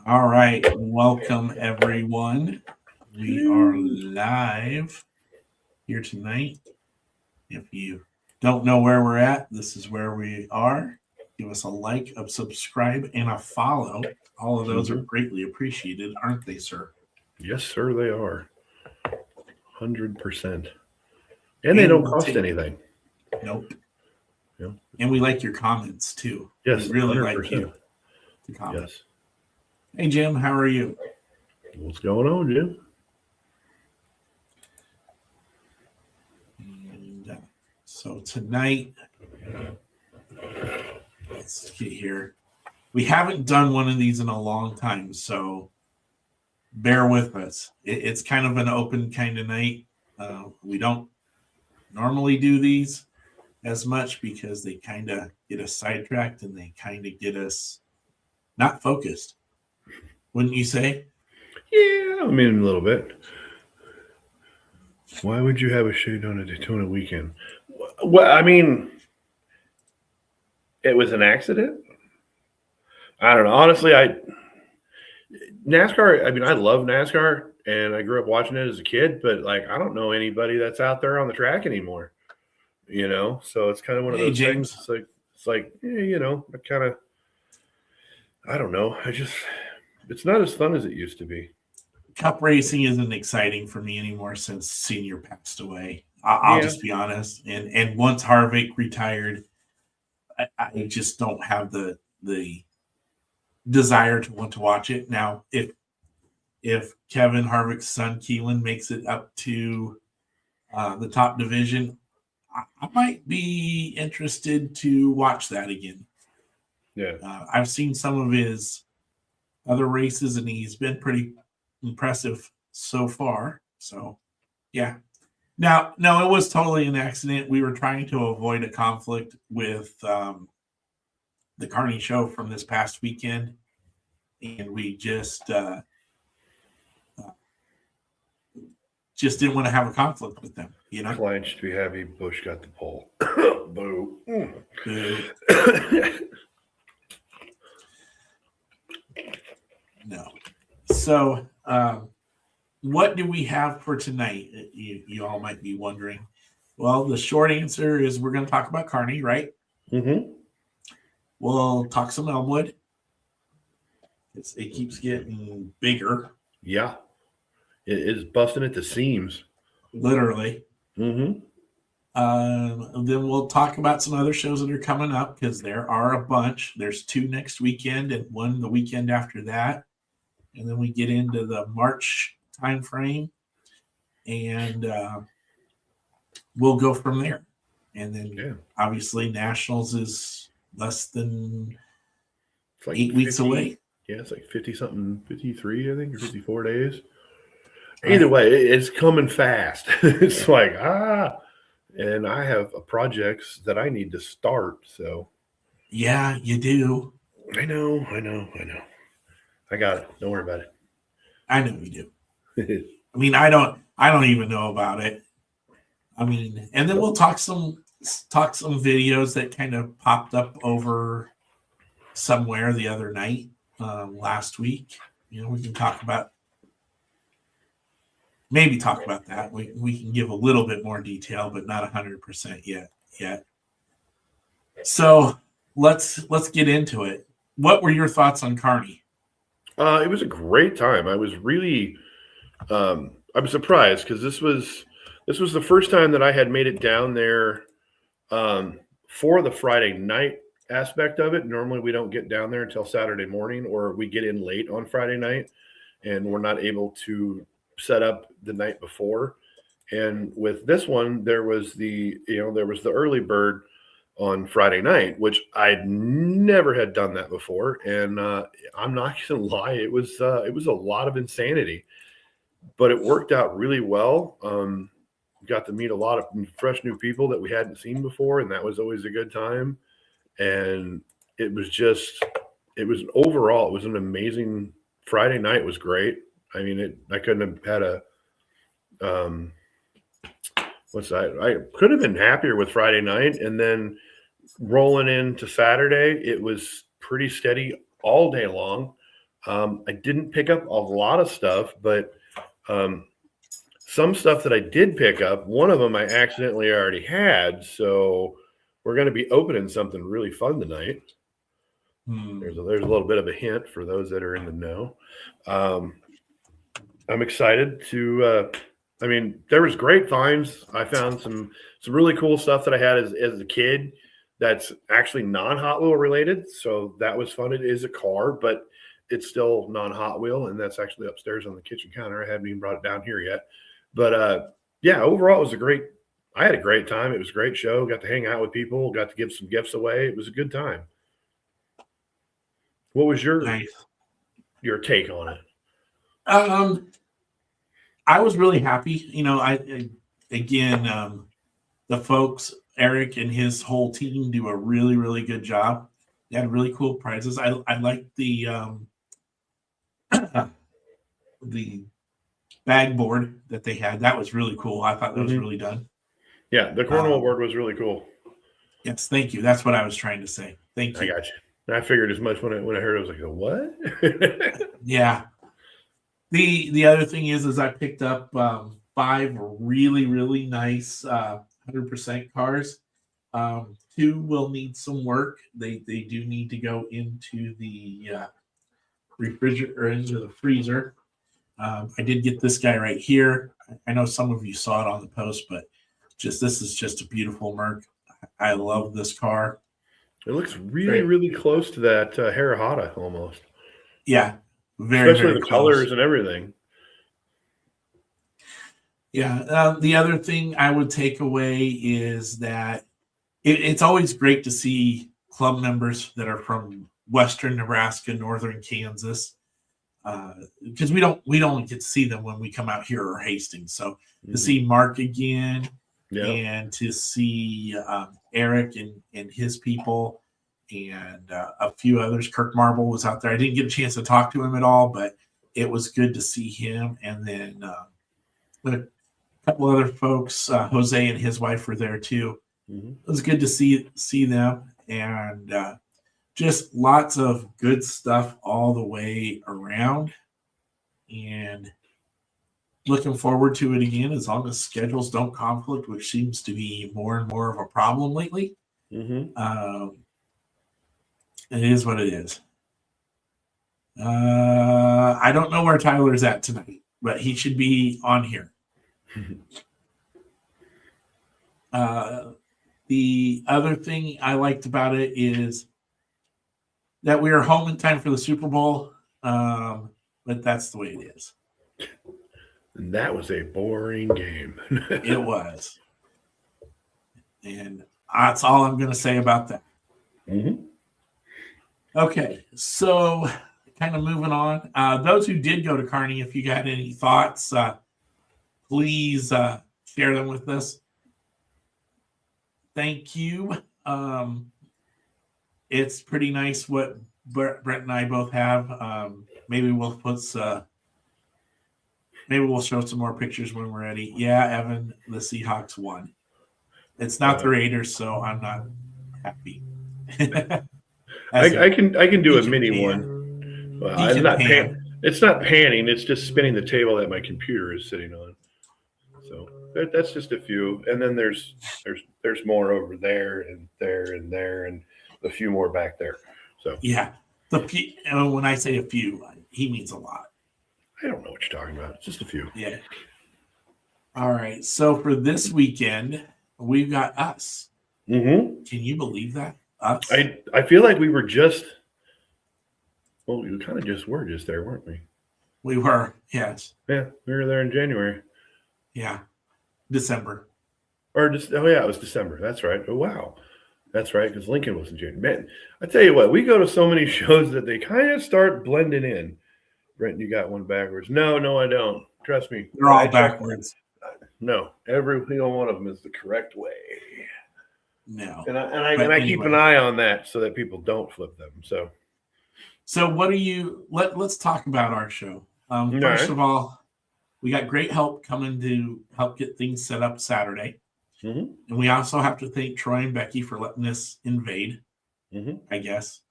All right, welcome everyone. We are live here tonight. If you don't know where we're at, this is where we are. Give us a like, a subscribe, and a follow. All of those are greatly appreciated, aren't they, sir? Yes, sir, they are. 100%. And they don't cost anything. Nope. Yeah. And we like your comments too. Yes, we really 100%. like you to comment. Yes. Hey, Jim, how are you? What's going on, Jim? And so tonight, let's get here. We haven't done one of these in a long time, so bear with us. It's kind of an open kind of night. We don't normally do these as much because they kind of get us sidetracked and they kind of get us not focused. Wouldn't you say? Yeah, I mean, a little bit. Why would you have a shoot on a Daytona weekend? Well, I mean, it was an accident. I don't know. Honestly, NASCAR, I mean, I love NASCAR and I grew up watching it as a kid, but like, I don't know anybody that's out there on the track anymore, So it's kind of one of those James. things. It's like, I don't know. It's not as fun as it used to be. Cup racing isn't exciting for me anymore since Senior passed away. I'll just be honest. And once Harvick retired, I just don't have the desire to want to watch it. Now, if Kevin Harvick's son Keelan makes it up to the top division, I might be interested to watch that again. Yeah, I've seen some of his other races, and he's been pretty impressive so far. So, yeah. Now, no, it was totally an accident. We were trying to avoid a conflict with the Kearney show from this past weekend, and we just didn't want to have a conflict with them. Client should be happy. Bush got the pole. Boo. No. So, what do we have for tonight? You all might be wondering. Well, the short answer is we're going to talk about Kearney, right? Mm-hmm. We'll talk some Elmwood. It keeps getting bigger. Yeah. It is busting at the seams. Literally. Mm-hmm. Then we'll talk about some other shows that are coming up because there are a bunch. There's 2 next weekend and 1 the weekend after that. And then we get into the March time frame, and we'll go from there. And then obviously Nationals is less than 8 weeks away. Yeah, it's like 50-something, 53, I think, or 54 days. Either way, it's coming fast. It's like, and I have projects that I need to start. So, yeah, you do. I know. I got it. Don't worry about it. I know you do. I mean, I don't even know about it. I mean, and then we'll talk some videos that kind of popped up over somewhere the other night, last week. We can maybe talk about that. We can give a little bit more detail, but not 100% yet. So let's get into it. What were your thoughts on Kearney? It was a great time. I was really, I was surprised because this was the first time that I had made it down there for the Friday night aspect of it. Normally we don't get down there until Saturday morning, or we get in late on Friday night and we're not able to set up the night before. And with this one, there was the early bird on Friday night, which I never had done that before. And I'm not going to lie, it was a lot of insanity, but it worked out really well. Got to meet a lot of fresh new people that we hadn't seen before, and that was always a good time. And it was overall, it was an amazing Friday night. Was great. I mean, I couldn't have had I could have been happier with Friday night. And then rolling into Saturday, it was pretty steady all day long. I didn't pick up a lot of stuff, but some stuff that I did pick up, one of them I accidentally already had. So we're going to be opening something really fun tonight. There's a little bit of a hint for those that are in the know. I'm excited to. I mean, there was great finds. I found some really cool stuff that I had as a kid that's actually non-Hot Wheel related. So that was fun. It is a car, but it's still non-Hot Wheel, and that's actually upstairs on the kitchen counter. I haven't even brought it down here yet. But yeah, overall, I had a great time. It was a great show. Got to hang out with people. Got to give some gifts away. It was a good time. What was your take on it? I was really happy. You know, the folks, Eric and his whole team do a really, really good job. They had really cool prizes. I liked the the bag board that they had. That was really cool. I thought that was really done. Yeah, the cornhole board was really cool. Yes, thank you. That's what I was trying to say. Thank you. I got you. I figured as much when I heard it. I was like, what? Yeah. The other thing is I picked up 5 really, really nice 100% cars. 2 will need some work. They do need to go into the refrigerator or into the freezer. I did get this guy right here. I know some of you saw it on the post, but this is just a beautiful Merc. I love this car. It looks really, really close to that Harahata almost. Yeah, especially very the close. Colors and everything. Yeah. The other thing I would take away is that it's always great to see club members that are from Western Nebraska, Northern Kansas, because we don't get to see them when we come out here or Hastings. So to see Mark again, and to see Eric and his people and a few others. Kirk Marble was out there. I didn't get a chance to talk to him at all, but it was good to see him. And then a couple other folks, Jose and his wife were there too. It was good to see them, and just lots of good stuff all the way around. And looking forward to it again, as long as schedules don't conflict, which seems to be more and more of a problem lately. It is what it is. I don't know where Tyler's at tonight, but he should be on here. The other thing I liked about it is that we are home in time for the Super Bowl, but that's the way it is. And that was a boring game. It was. And that's all I'm going to say about that. Okay, so kind of moving on. Those who did go to Kearney, if you got any thoughts, please share them with us. Thank you. It's pretty nice what Brent and I both have. Maybe we'll show some more pictures when we're ready. Yeah, Evan, the Seahawks won. It's not the Raiders, so I'm not happy. I can do a mini one. Well, it's not panning. It's just spinning the table that my computer is sitting on. So that's just a few, and then there's more over there and there and there, and a few more back there. So yeah, when I say a few, he means a lot. I don't know what you're talking about. It's just a few. Yeah. All right. So for this weekend, we've got us. Can you believe that? Us? I feel like we were just. Well, we kind of just were just there, weren't we? We were. Yes. Yeah, we were there in January. Yeah. December. Or just it was December. That's right. Oh wow. That's right, because Lincoln was in January. Man, I tell you what, we go to so many shows that they kind of start blending in. Brent, you got one backwards. No, I don't. Trust me. They're all backwards. No, every single one of them is the correct way. No. And I keep an eye on that so that people don't flip them. So what do you let's talk about our show. First of all, we got great help coming to help get things set up Saturday. And we also have to thank Troy and Becky for letting us invade, I guess.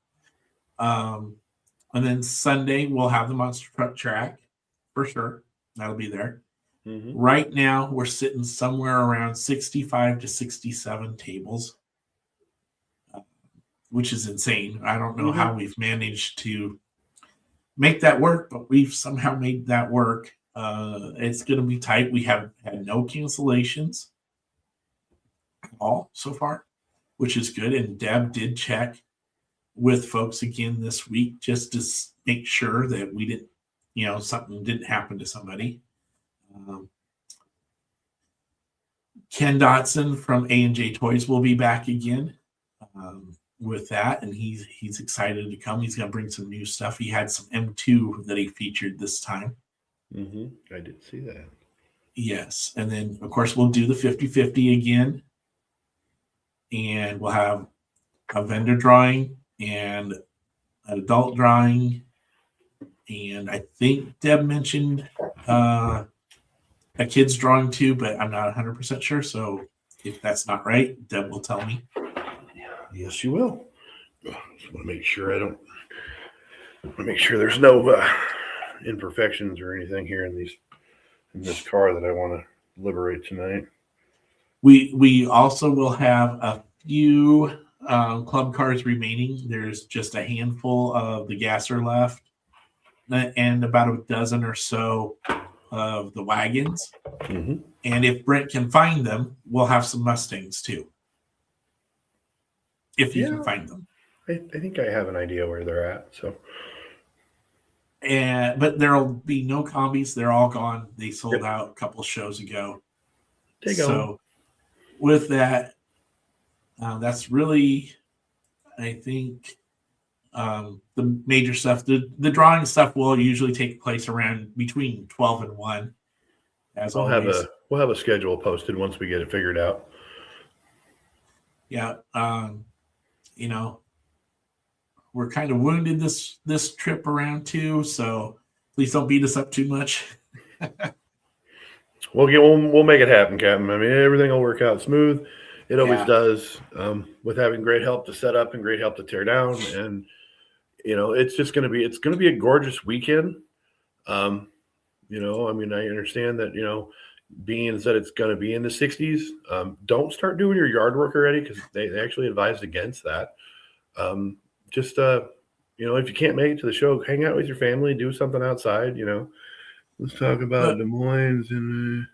And then Sunday, we'll have the monster truck track for sure. That'll be there. Mm-hmm. Right now, we're sitting somewhere around 65 to 67 tables, which is insane. I don't know how we've managed to make that work, but we've somehow made that work. It's going to be tight. We have had no cancellations at all so far, which is good. And Deb did check with folks again this week just to make sure that we didn't, something didn't happen to somebody. Ken Dotson from A&J Toys will be back again with that, and he's excited to come. He's going to bring some new stuff. He had some M2 that he featured this time. I did see that. Yes, and then, of course, we'll do the 50-50 again, and we'll have a vendor drawing and an adult drawing, and I think Deb mentioned a kid's drawing too, but I'm not 100% sure. So if that's not right, Deb will tell me. Yes, you will. Just want to make sure there's no imperfections or anything here in this car that I want to liberate tonight. We also will have a few club cars remaining. There's just a handful of the gasser left, and about a dozen or so of the wagons. And if Brent can find them, we'll have some Mustangs too. If you can find them. I think I have an idea where they're at. So, but there'll be no combis. They're all gone. They sold out a couple shows ago. So with that, that's really, I think, the major stuff. The drawing stuff will usually take place around between 12 and 1. As we'll always. have a schedule posted once we get it figured out. Yeah. We're kind of wounded this trip around too, so please don't beat us up too much. We'll make it happen, Captain. I mean, everything will work out smooth. It always does. With having great help to set up and great help to tear down, and it's going to be a gorgeous weekend. I understand that being that it's going to be in the 60s, don't start doing your yard work already because they actually advised against that. If you can't make it to the show, hang out with your family, do something outside. Let's talk about Des Moines in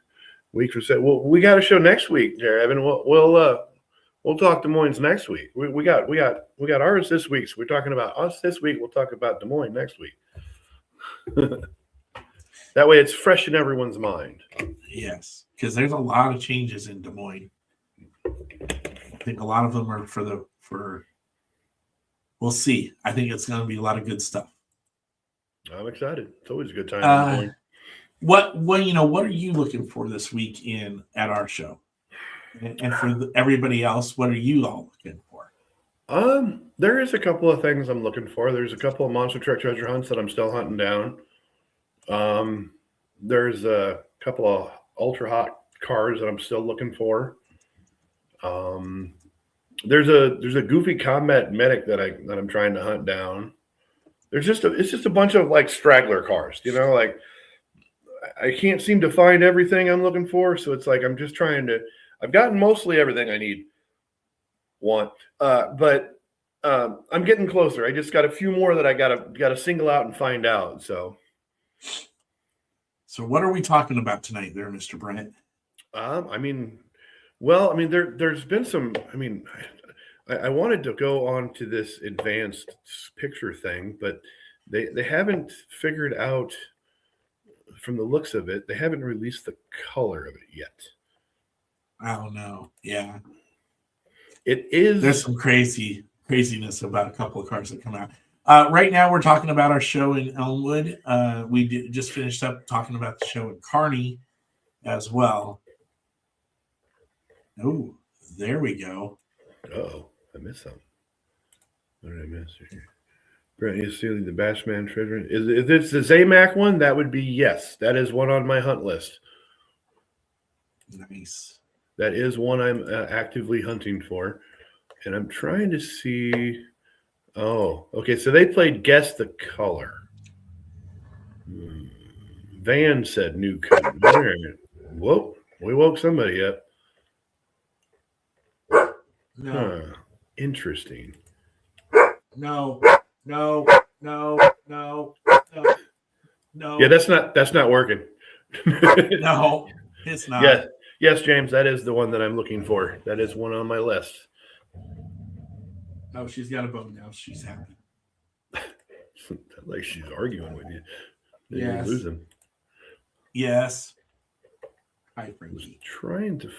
a week or so. Well, we got a show next week, Jerry Evan. We'll talk Des Moines next week. We got ours this week. So we're talking about us this week. We'll talk about Des Moines next week. That way it's fresh in everyone's mind. Yes, because there's a lot of changes in Des Moines. I think a lot of them are for we'll see. I think it's going to be a lot of good stuff. I'm excited. It's always a good time. What are you looking for this week at our show? And for everybody else, what are you all looking for? There is a couple of things I'm looking for. There's a couple of monster truck treasure hunts that I'm still hunting down. There's a couple of ultra hot cars that I'm still looking for. There's a goofy combat medic that I'm trying to hunt down. It's just a bunch of like straggler cars, I can't seem to find everything I'm looking for. So it's like, I've gotten mostly everything I want. But I'm getting closer. I just got a few more that I gotta single out and find out. So what are we talking about tonight there, Mr. Brent? There's been some, I wanted to go on to this advanced picture thing, but they haven't figured out, from the looks of it, they haven't released the color of it yet. I don't know. Yeah. It is. There's some craziness about a couple of cars that come out. Right now, we're talking about our show in Elmwood. We just finished up talking about the show in Kearney as well. Oh, there we go. Oh, I missed something. What did I miss here? Brent is stealing the Bashman treasure. If it's the Zamac one, that would be yes. That is one on my hunt list. Nice. That is one I'm actively hunting for. And I'm trying to see Oh, okay. So they played Guess the Color. Van said new code. Whoa, we woke somebody up. No, Huh. Interesting. no. No. Yeah, that's not working. No, it's not. Yes, yes, James, that is the one that I'm looking for. That is one on my list. Oh, she's got a bone now. She's happy. Like she's arguing with you. Then Yes. you're losing. Yes. Hi, I was Frankie. trying to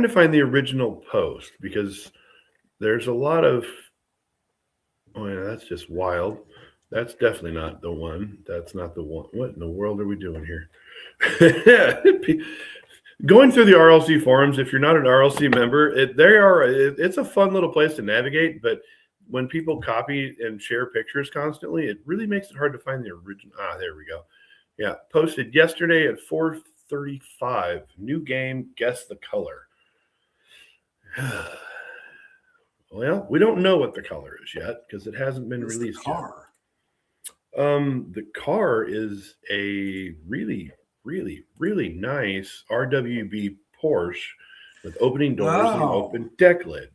find the original post because there's a lot of. Oh yeah, that's just wild. That's definitely not the one. That's not the one. What in the world are we doing here? Going through the RLC forums, if you're not an RLC member, it's a fun little place to navigate. But when people copy and share pictures constantly, it really makes it hard to find the original. There we go. Yeah, posted yesterday at 4:35. New game, guess the color. Well, we don't know what the color is yet because it hasn't been released the car? yet. The car is a really, really, really nice RWB Porsche with opening doors and an open deck lid.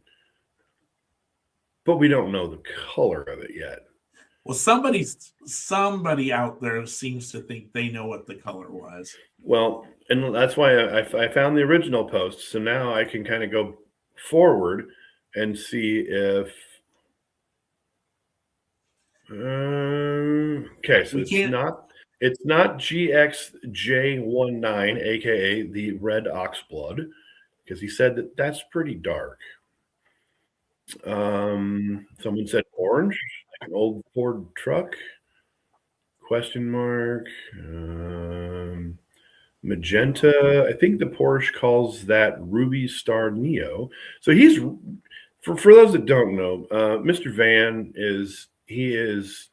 But we don't know the color of it yet. Well, somebody out there seems to think they know what the color was. Well, and that's why I found the original post. So now I can kind of go forward and see if okay, so it's not GXJ19, aka the red oxblood, because he said that's pretty dark. Someone said orange, like an old Ford truck. Question mark. Magenta. I think the Porsche calls that Ruby Star Neo. So he's for those that don't know, Mr. Van is he's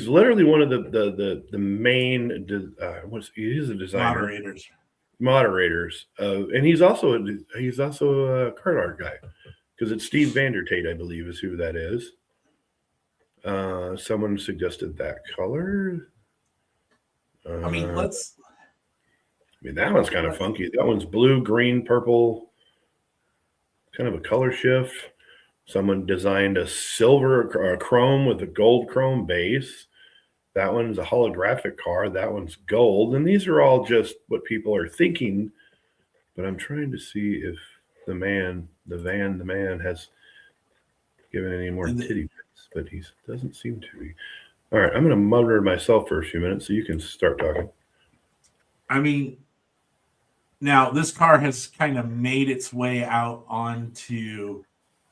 literally one of the main he's a designer moderators and he's also a card art guy because it's Steve Vandertate, I believe, is who that is. Someone suggested that color. That one's kind of funky. That one's blue, green, purple, kind of a color shift. Someone designed a silver chrome with a gold chrome base. That one's a holographic car. That one's gold. And these are all just what people are thinking. But I'm trying to see if the man has given any more titty bits, but he doesn't seem to be. All right, I'm going to mutter myself for a few minutes so you can start talking. Now this car has kind of made its way out onto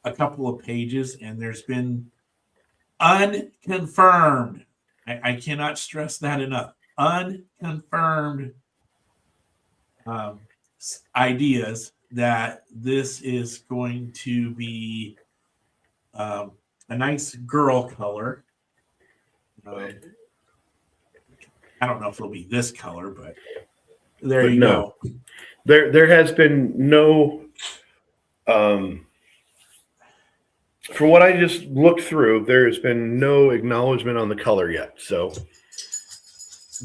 a couple of pages, and there's been unconfirmed. I cannot stress that enough. Unconfirmed ideas that this is going to be a nice girl color. I don't know if it'll be this color, but you go. There has been no from what I just looked through, there has been no acknowledgement on the color yet. So,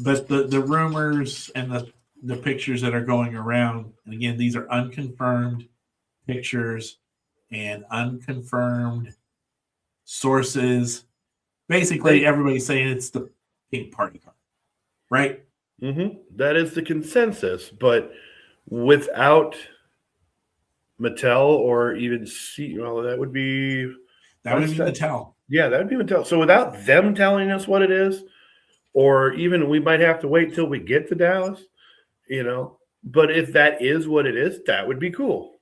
but the rumors and the pictures that are going around, and again, these are unconfirmed pictures and unconfirmed sources. Basically, everybody's saying it's the pink party car, right? Mm-hmm. That is the consensus, but without Mattel or even that would be Mattel. Yeah, that would be Mattel. So without them telling us what it is, or even we might have to wait till we get to Dallas, But if that is what it is, that would be cool.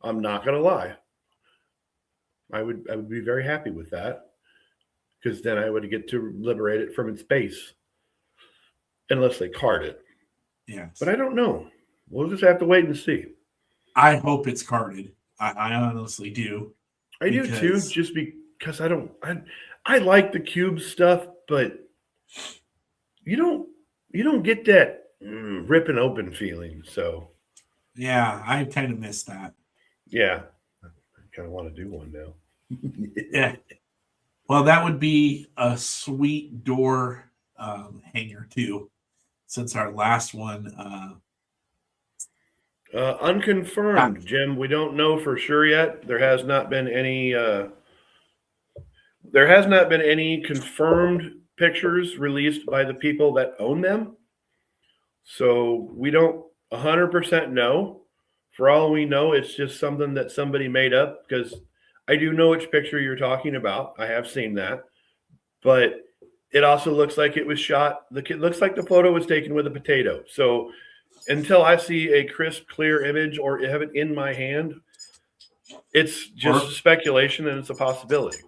I'm not gonna lie. I would be very happy with that. Because then I would get to liberate it from its base. Unless they card it. Yes. But I don't know. We'll just have to wait and see. I hope it's carded. I honestly do. I do too, just because I like the cube stuff, but you don't get that rip and open feeling. So yeah, I kind of missed that. Yeah. kind of want to do one now. Yeah. Well, that would be a sweet door hanger too, since our last one. Unconfirmed, Jim. We don't know for sure yet. There has not been any. There has not been any confirmed pictures released by the people that own them. So we don't 100% know. For all we know, it's just something that somebody made up, because I do know which picture you're talking about. I have seen that. But it also looks like it was shot. It looks like the photo was taken with a potato. So until I see a crisp, clear image or have it in my hand, it's just speculation and it's a possibility.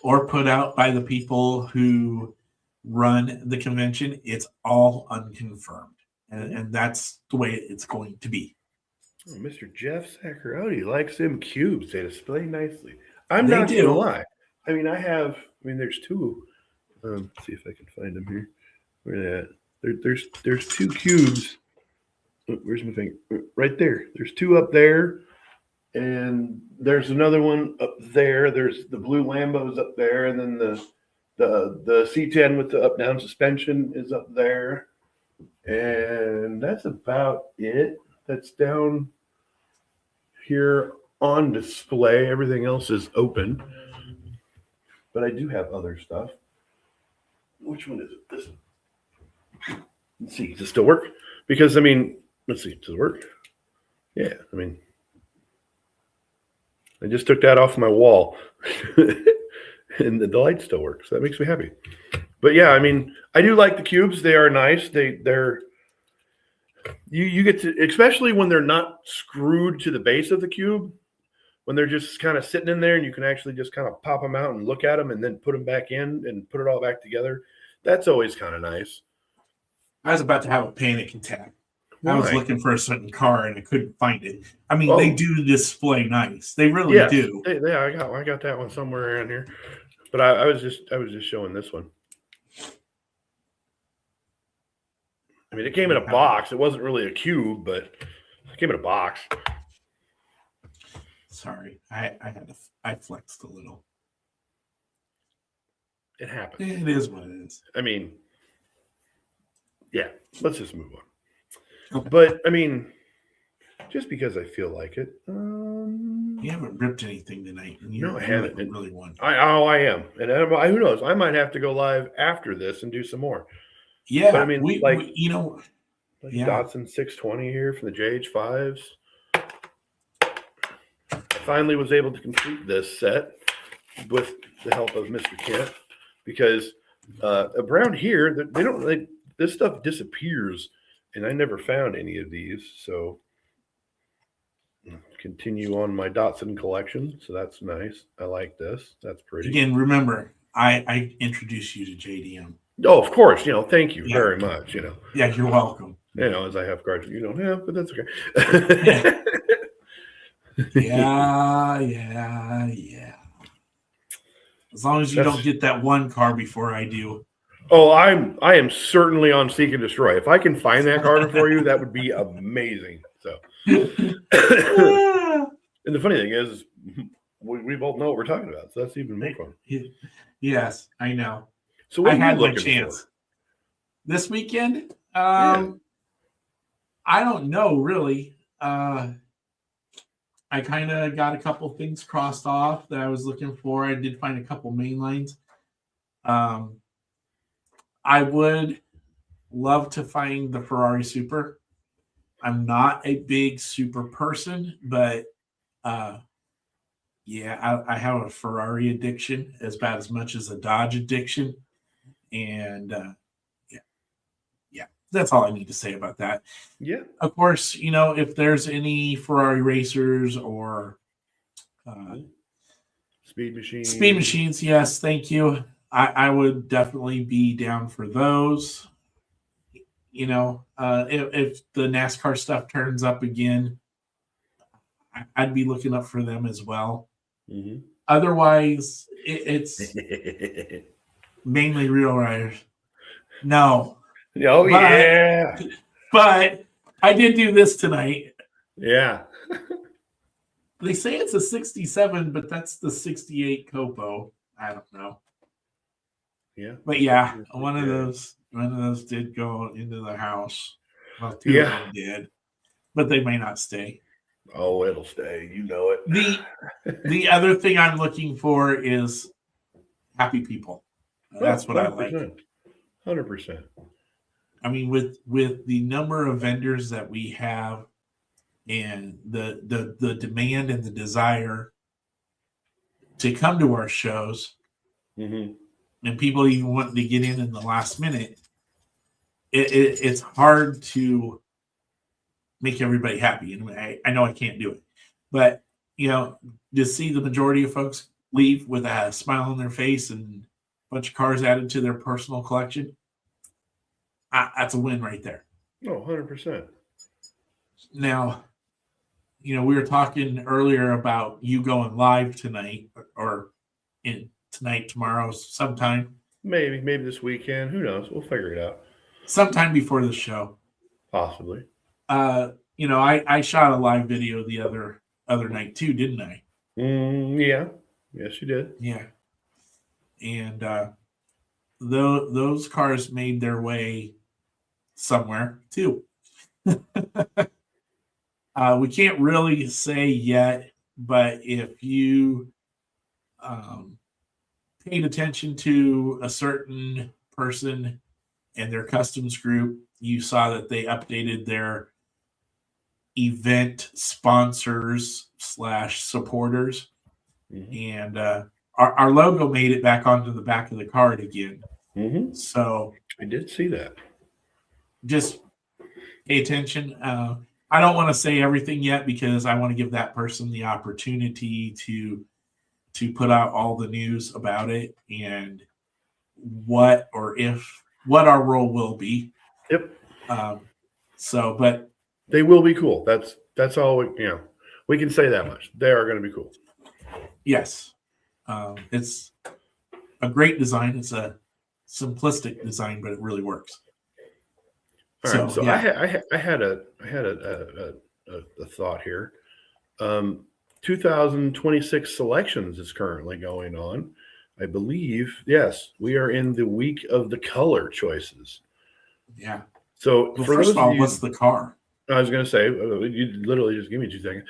Or put out by the people who run the convention. It's all unconfirmed. And that's the way it's going to be. Oh, Mr. Jeff Saccaroti likes them cubes. They display nicely. I'm not going to lie. I mean, there's two. Let's see if I can find them here. Where are they at? There's two cubes. Oh, where's my finger? Right there. There's two up there. And there's another one up there. There's the blue Lambos up there. And then the C10 with the up-down suspension is up there. And that's about it. That's down here on display. Everything else is open. But I do have other stuff. Which one is it? This one. Let's see. Does it still work? Because, I mean, let's see. Does it work? Yeah. I mean, I just took that off my wall. And the light still works. So that makes me happy. But yeah, I mean, I do like the cubes. They are nice. They're you get to, especially when they're not screwed to the base of the cube, when they're just kind of sitting in there and you can actually just kind of pop them out and look at them and then put them back in and put it all back together. That's always kind of nice. I was about to have a panic attack. Why? I was looking for a certain car and I couldn't find it. I mean, they do display nice. They really do. Yeah, I got that one somewhere around here. But I was just showing this one. I mean, it came in a box. It wasn't really a cube, but it came in a box. Sorry, I flexed a little. It happens. It is what it is. I mean, yeah, let's just move on. Okay. But I mean, just because I feel like it. You haven't ripped anything tonight. No, I haven't. Really one. I am, and who knows? I might have to go live after this and do some more. Yeah, but I mean, we Datsun 620 here from the JH5s. I finally was able to complete this set with the help of Mr. Kent, because around here this stuff disappears, and I never found any of these. So continue on my Datsun collection. So that's nice. I like this. That's pretty. Again, remember, I introduced you to JDM. Oh, of course. Thank you very much. Yeah, you're welcome. As I have cards you don't have, but that's okay. Yeah. As long as you don't get that one car before I do. Oh, I am certainly on Seek and Destroy. If I can find that car before you, that would be amazing. So, and the funny thing is, we both know what we're talking about, so that's even more fun. Yes, I know. So what I had my chance this weekend. I don't know really. I kind of got a couple things crossed off that I was looking for. I did find a couple main lines. I would love to find the Ferrari Super. I'm not a big Super person, but I have a Ferrari addiction as bad as much as a Dodge addiction. And that's all I need to say about that. Yeah. Of course, if there's any Ferrari racers or speed machines, yes, thank you. I would definitely be down for those. If the NASCAR stuff turns up again, I'd be looking up for them as well. Mm-hmm. Otherwise, it's mainly real riders. No. Oh, but I did do this tonight. Yeah. They say it's a 67, but that's the 68 Copo. I don't know. Yeah. But yeah, one of those did go into the house. Well, two of them did, but they may not stay. Oh, it'll stay. You know it. The other thing I'm looking for is happy people. That's what I like. 100%. I mean, with the number of vendors that we have and the demand and the desire to come to our shows, Mm-hmm. and people even wanting to get in the last minute, it's hard to make everybody happy. And I know I can't do it, but to see the majority of folks leave with a smile on their face and a bunch of cars added to their personal collection, that's a win right there. Oh, 100%. Now, we were talking earlier about you going live tonight or tonight, tomorrow, sometime. Maybe this weekend. Who knows? We'll figure it out. Sometime before the show. Possibly. I shot a live video the other night too, didn't I? Yeah. Yes, you did. Yeah. And those cars made their way somewhere too. We can't really say yet, but if you paid attention to a certain person and their customs group, you saw that they updated their event sponsors / supporters. Mm-hmm. And our logo made it back onto the back of the card again. Mm-hmm. So I did see that. Just pay attention. I don't want to say everything yet because I want to give that person the opportunity to put out all the news about it and what our role will be. Yep. But they will be cool. That's all we can say that much. They are going to be cool. Yes. It's a great design. It's a simplistic design, but it really works. All right. So yeah. I had a thought here. 2026 selections is currently going on. I believe, yes, we are in the week of the color choices. Yeah. So first of all, what's the car? I was going to say, you literally just give me 2 seconds.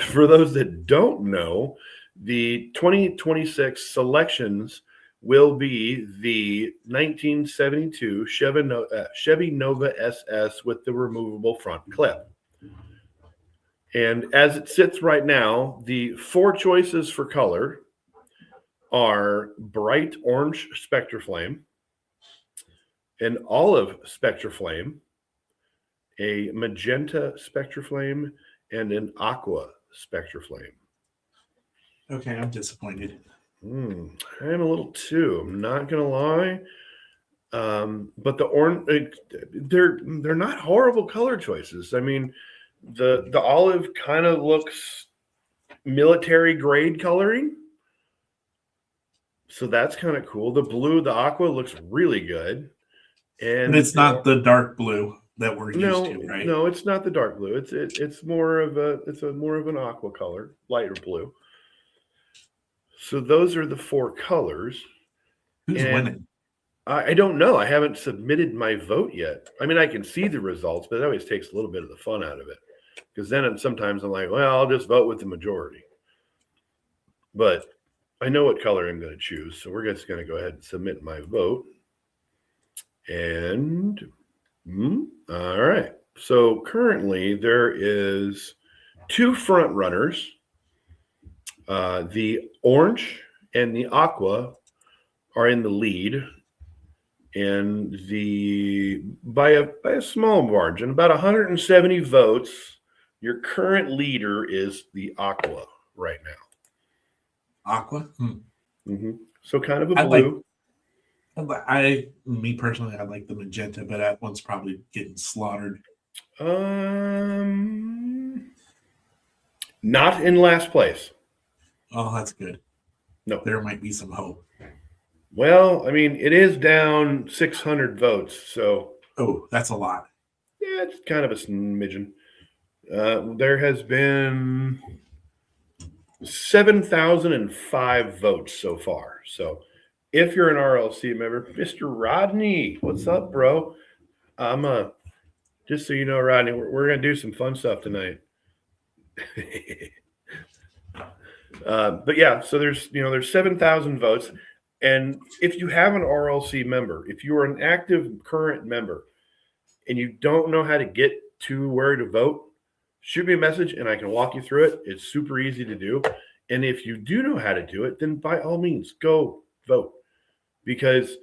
For those that don't know, the 2026 selections will be the 1972 Chevy Nova SS with the removable front clip. And as it sits right now, the 4 choices for color are bright orange Spectra Flame, an olive Spectra Flame, a magenta Spectra Flame, and an aqua Spectra Flame. Okay, I'm disappointed. I'm a little too. I'm not gonna lie. But the orange, they're not horrible color choices. I mean, the olive kind of looks military grade coloring, so that's kind of cool. The blue, the aqua looks really good, but it's not the dark blue that we're used to, right? No, it's not the dark blue. It's more of an aqua color, lighter blue. So those are the 4 colors. Who's winning? I don't know. I haven't submitted my vote yet. I mean, I can see the results, but it always takes a little bit of the fun out of it. Because then sometimes I'm like, well, I'll just vote with the majority. But I know what color I'm going to choose. So we're just going to go ahead and submit my vote. And all right. So currently there is 2 front runners. The orange and the aqua are in the lead, and by a small margin, about 170 votes. Your current leader is the aqua right now. Aqua? Mm-hmm. So kind of a blue. Me personally, I like the magenta, but that one's probably getting slaughtered. Not in last place. Oh, that's good. No. There might be some hope. Well, I mean, it is down 600 votes, so. Oh, that's a lot. Yeah, it's kind of a smidgen. There has been 7,005 votes so far. So if you're an RLC member, Mr. Rodney, what's up, bro? I'm just so you know, Rodney, we're gonna do some fun stuff tonight. But yeah, so there's 7,000 votes, and if you have an RLC member, if you are an active current member, and you don't know how to get to where to vote, shoot me a message and I can walk you through it. It's super easy to do. And if you do know how to do it, then by all means, go vote. Because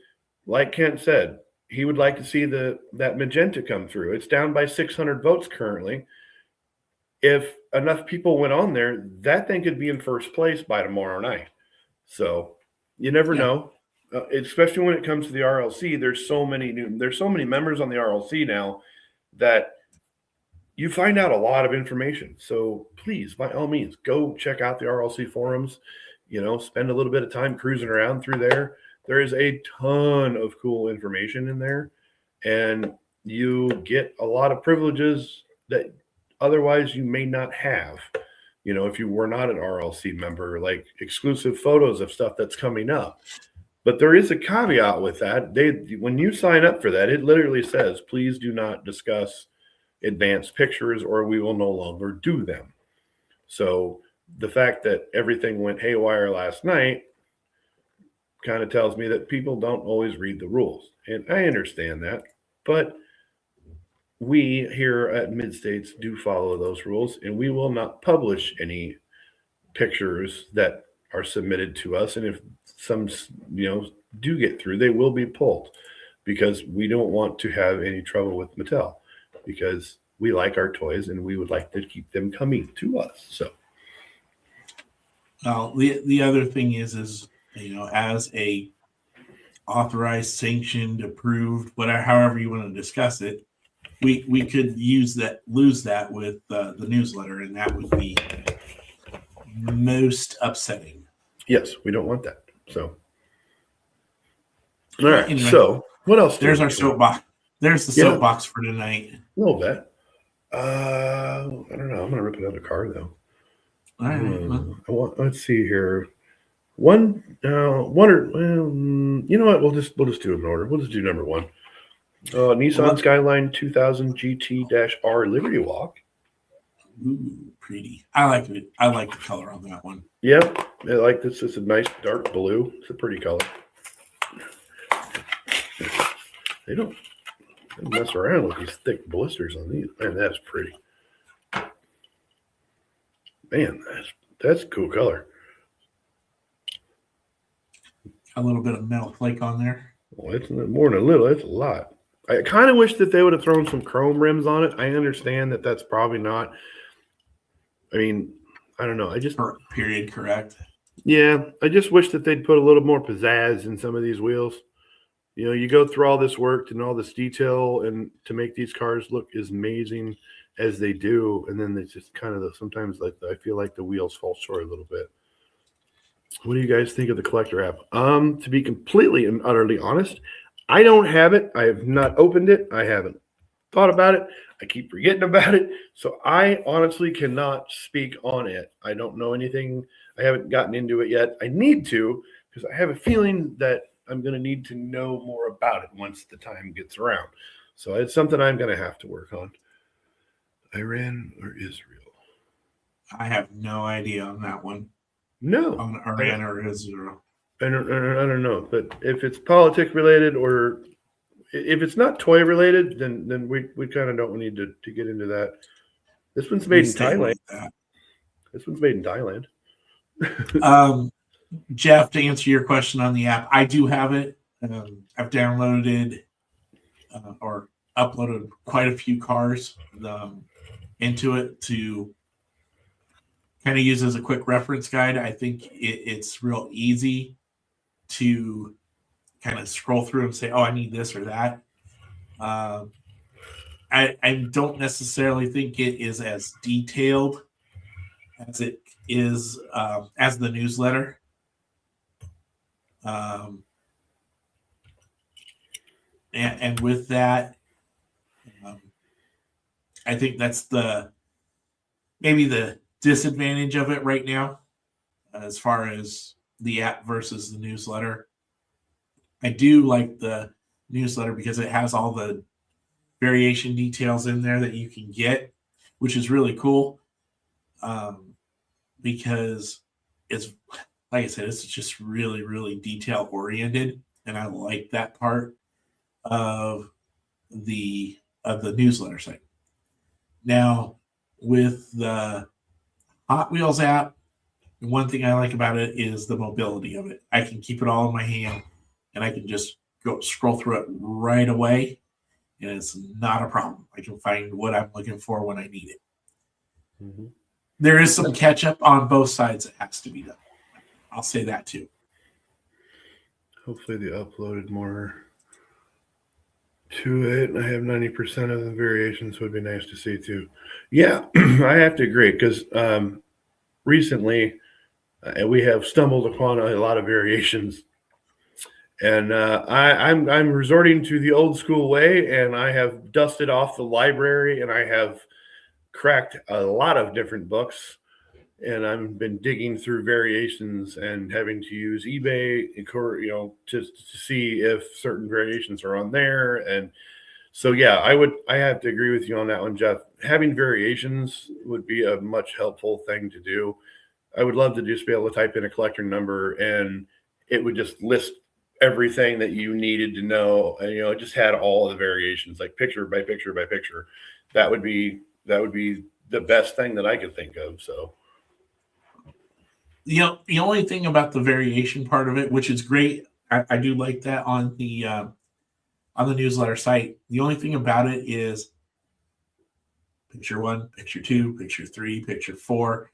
like Kent said, he would like to see that magenta come through. It's down by 600 votes currently. If enough people went on there, that thing could be in first place by tomorrow night. So you never know. Especially when it comes to the RLC, there's so many members on the RLC now that you find out a lot of information. So please, by all means, go check out the RLC forums. Spend a little bit of time cruising around through there. There is a ton of cool information in there, and you get a lot of privileges that otherwise you may not have. If you were not an RLC member, like exclusive photos of stuff that's coming up. But there is a caveat with that. When you sign up for that, it literally says, please do not discuss advanced pictures or we will no longer do them. So the fact that everything went haywire last night kind of tells me that people don't always read the rules. And I understand that. But we here at Mid-States do follow those rules, and we will not publish any pictures that are submitted to us. And if some do get through, they will be pulled, because we don't want to have any trouble with Mattel, because we like our toys and we would like to keep them coming to us. So the other thing is as a authorized, sanctioned, approved, whatever, however you want to discuss it, we could lose that with the newsletter, and that would be most upsetting. Yes, we don't want that. So, all right. Anyway, so what else? There's our soapbox. There's the soapbox for tonight. A little bit. I don't know. I'm gonna rip another car though. All right. Let's see here. One or you know what? We'll just do it in order. We'll just do number one. Nissan Skyline 2000 GT-R Liberty Walk. Ooh, pretty. I like it. I like the color on that one. Yep, I like this. It's a nice dark blue. It's a pretty color. They don't mess around with these thick blisters on these. Man, that's pretty. Man, that's a cool color. A little bit of metal flake on there. Well, it's more than a little. It's a lot. I kind of wish that they would have thrown some chrome rims on it. I understand that that's probably not. I mean, I don't know. I just period correct. Yeah, I just wish that they'd put a little more pizzazz in some of these wheels. You go through all this work and all this detail and to make these cars look as amazing as they do, and then it's just kind of sometimes I feel like the wheels fall short a little bit. What do you guys think of the collector app? To be completely and utterly honest, I don't have it. I have not opened it. I haven't thought about it. I keep forgetting about it. So I honestly cannot speak on it. I don't know anything. I haven't gotten into it yet. I need to, because I have a feeling that I'm going to need to know more about it once the time gets around. So it's something I'm going to have to work on. Iran or Israel? I have no idea on that one. No. On Iran or Israel. I don't know. But if it's politics related or if it's not toy related, then we kind of don't need to get into that. This one's made in Thailand. This one's made in Thailand. Jeff, to answer your question on the app, I do have it. I've downloaded or uploaded quite a few cars into it to kind of use as a quick reference guide. I think it's real easy to kind of scroll through and say, oh, I need this or that. I don't necessarily think it is as detailed as it is as the newsletter. And with that, I think that's maybe the disadvantage of it right now. as far as the app versus the newsletter. I do like the newsletter because it has all the variation details in there that you can get, which is really cool. Because it's, like I said, it's just really, really detail oriented, and I like that part of the newsletter site. Now, with the Hot Wheels app, one thing I like about it is the mobility of it. I can keep it all in my hand, and I can just go scroll through it right away, and it's not a problem. I can find what I'm looking for when I need it. Mm-hmm. There is some catch up on both sides that has to be done. I'll say that too. Hopefully they uploaded more to it. I have 90% of the variations. Would be nice to see too. Yeah, I have to agree because recently we have stumbled upon a lot of variations, and I'm resorting to the old school way, and I have dusted off the library, and I have cracked a lot of different books, and I've been digging through variations and having to use eBay, to see if certain variations are on there. And so, yeah, I have to agree with you on that one, Jeff. Having variations would be a much helpful thing to do. I would love to just be able to type in a collector number and it would just list everything that you needed to know. And, it just had all of the variations, like picture by picture by picture. That would be the best thing that I could think of. So, the only thing about the variation part of it, which is great, I do like that on the newsletter site. The only thing about it is picture 1, picture 2, picture 3, picture 4,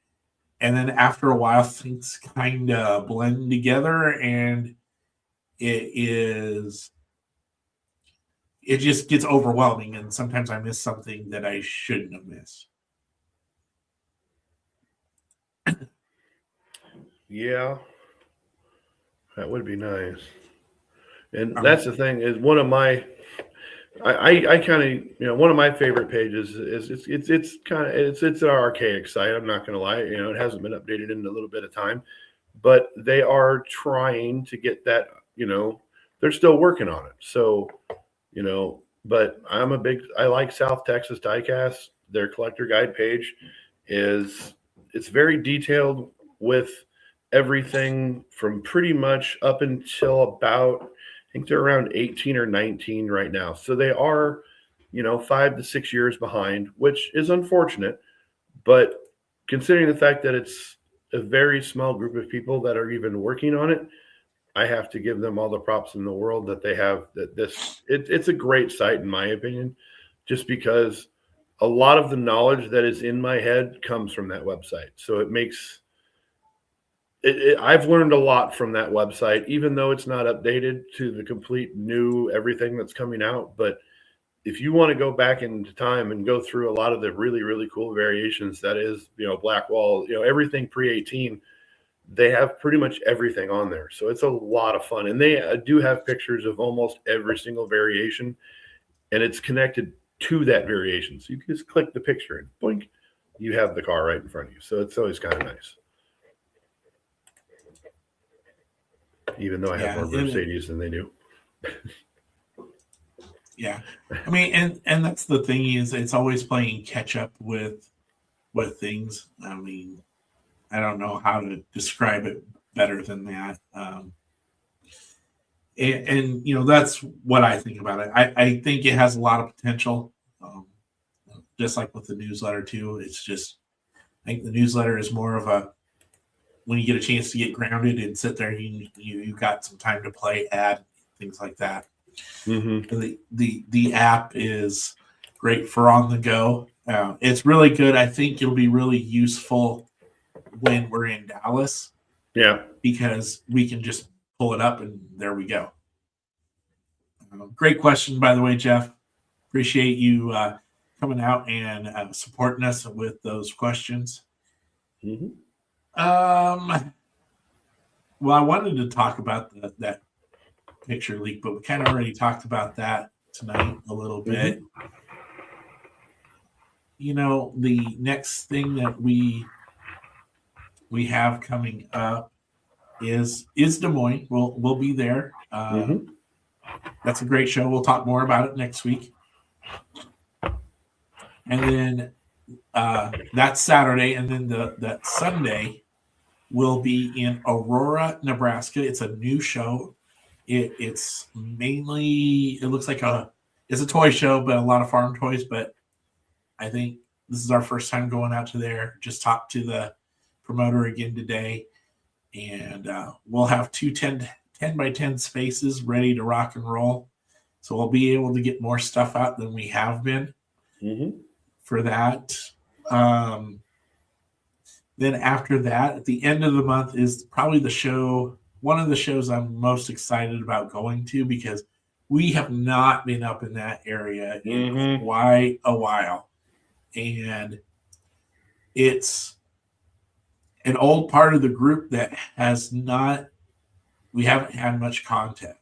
and then after a while things kind of blend together, and it just gets overwhelming, and sometimes I miss something that I shouldn't have missed. Yeah, that would be nice. And that's the thing is one of my, I kind of, one of my favorite pages is it's an archaic site. I'm not going to lie. It hasn't been updated in a little bit of time, but they are trying to get that, they're still working on it. So, but I like South Texas Diecast. Their collector guide page it's very detailed with everything from pretty much up until about, I think they're around 18 or 19 right now. So they are, 5 to 6 years behind, which is unfortunate. But considering the fact that it's a very small group of people that are even working on it, I have to give them all the props in the world that they have. It's a great site, in my opinion, just because a lot of the knowledge that is in my head comes from that website. So it makes I've learned a lot from that website, even though it's not updated to the complete new everything that's coming out. But if you want to go back into time and go through a lot of the really, really cool variations, that is, Blackwall, everything pre-18, they have pretty much everything on there. So it's a lot of fun. And they do have pictures of almost every single variation, and it's connected to that variation. So you can just click the picture and boink, you have the car right in front of you. So it's always kind of nice. Even though I have more Mercedes than they do. Yeah. I mean, and that's the thing is it's always playing catch up with things. I mean, I don't know how to describe it better than that. And that's what I think about it. I think it has a lot of potential. Just like with the newsletter too. It's just, I think the newsletter is more of a, when you get a chance to get grounded and sit there, you got some time to play, add things like that. Mm-hmm. The app is great for on the go. It's really good. I think it'll be really useful when we're in Dallas. Yeah, because we can just pull it up and there we go. Great question, by the way, Jeff. Appreciate you coming out and supporting us with those questions. Mm-hmm. Well, I wanted to talk about that picture leak, but we kind of already talked about that tonight a little bit. Mm-hmm. The next thing that we we have coming up is Des Moines. We'll be there. That's a great show. We'll talk more about it next week. And then that's Saturday, and then that Sunday will be in Aurora, Nebraska. It's a new show. It's mainly, it looks like it's a toy show, but a lot of farm toys. But I think this is our first time going out to there. Just talked to the promoter again today, and we'll have two 10 by 10 spaces ready to rock and roll. So we'll be able to get more stuff out than we have been for that. Then after that, at the end of the month is probably one of the shows I'm most excited about going to, because we have not been up in that area in quite a while. And it's an old part of the group that we haven't had much contact.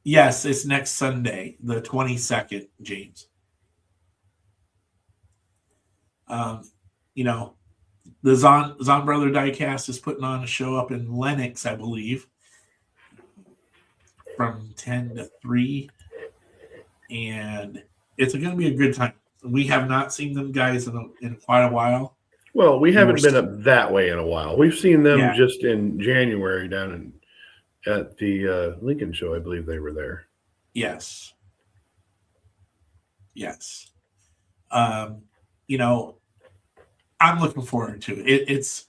Yes, it's next Sunday, the 22nd, James. The Zahn Brother Diecast is putting on a show up in Lenox, I believe, from 10 to 3. And it's going to be a good time. We have not seen them guys in quite a while. Well, we haven't been up that way in a while. We've seen them just in January down at the Lincoln show. I believe they were there. Yes. I'm looking forward to it.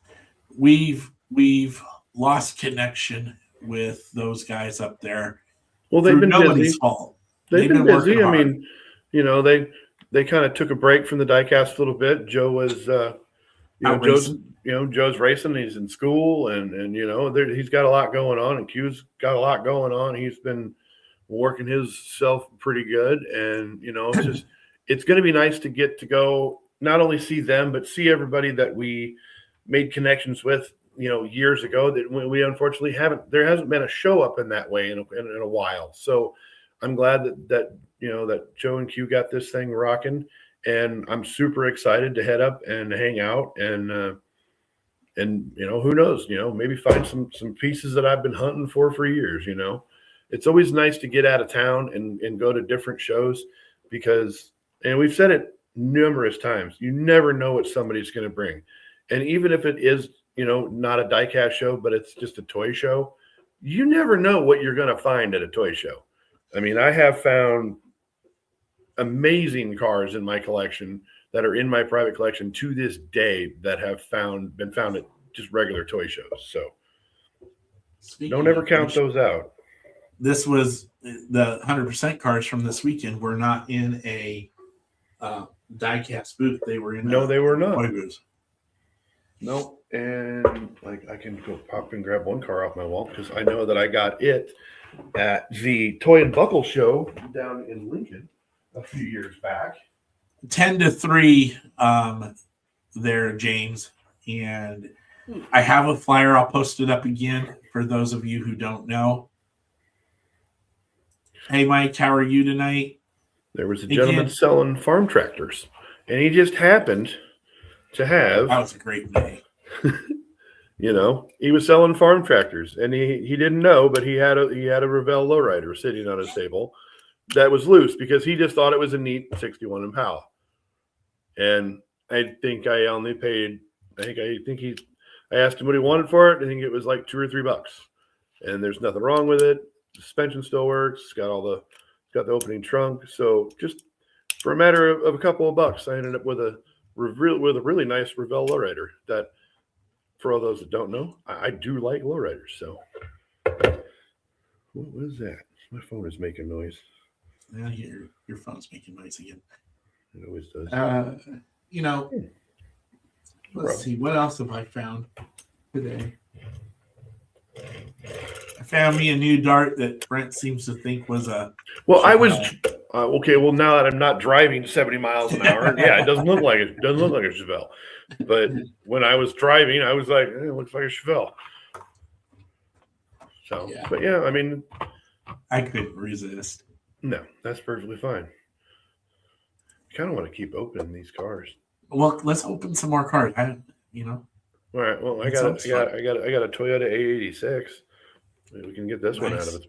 We've lost connection with those guys up there. Well, they've been nobody's busy. Fault. They've been busy. I mean, they kind of took a break from the diecast a little bit. Joe was, Joe's racing. He's in school, and he's got a lot going on, and Q's got a lot going on. He's been working himself pretty good, and it's going to be nice to get to go. Not only see them, but see everybody that we made connections with, years ago that we unfortunately there hasn't been a show up in that way in a while. So I'm glad that Joe and Q got this thing rocking, and I'm super excited to head up and hang out and who knows, maybe find some pieces that I've been hunting for years. It's always nice to get out of town and go to different shows because, and we've said it numerous times, you never know what somebody's going to bring. And even if it is, not a diecast show, but it's just a toy show, you never know what you're going to find at a toy show. I mean, I have found amazing cars in my collection that are in my private collection to this day that have been found at just regular toy shows. So don't ever count those out. This was the 100% cars from this weekend were not in a diecast booth. They were in they were not. Toy booth. No, and I can go pop and grab one car off my wall because I know that I got it at the Toy and Buckle show down in Lincoln a few years back. 10 to 3 there, James. And I have a flyer. I'll post it up again for those of you who don't know. Hey, Mike, how are you tonight? There was a gentleman selling farm tractors, and he just happened to have. That was a great day. He was selling farm tractors, and he didn't know, but he had a Revell lowrider sitting on his table that was loose because he just thought it was a neat 61 Impala. And I think I only paid. I asked him what he wanted for it. I think it was like $2 or $3, and there's nothing wrong with it. The suspension still works. It's got the opening trunk. So just for a matter of a couple of bucks, I ended up with a really nice Revell lowrider. That, for all those that don't know, I do like lowriders. So what was that? My phone is making noise. Now your phone's making noise again. It always does. Let's see. What else have I found today? I found me a new dart that Brent seems to think was a. Well, I was okay. Well, now that I'm not driving 70 miles an hour, yeah, it doesn't look like a Chevelle. But when I was driving, I was like, it looks like a Chevelle. So, yeah. But yeah, I mean, I couldn't resist. No, that's perfectly fine. I kind of want to keep opening these cars. Well, let's open some more cards. you know. All right. Well, I That got sounds a Toyota A86. Maybe we can get this one out of Nice. its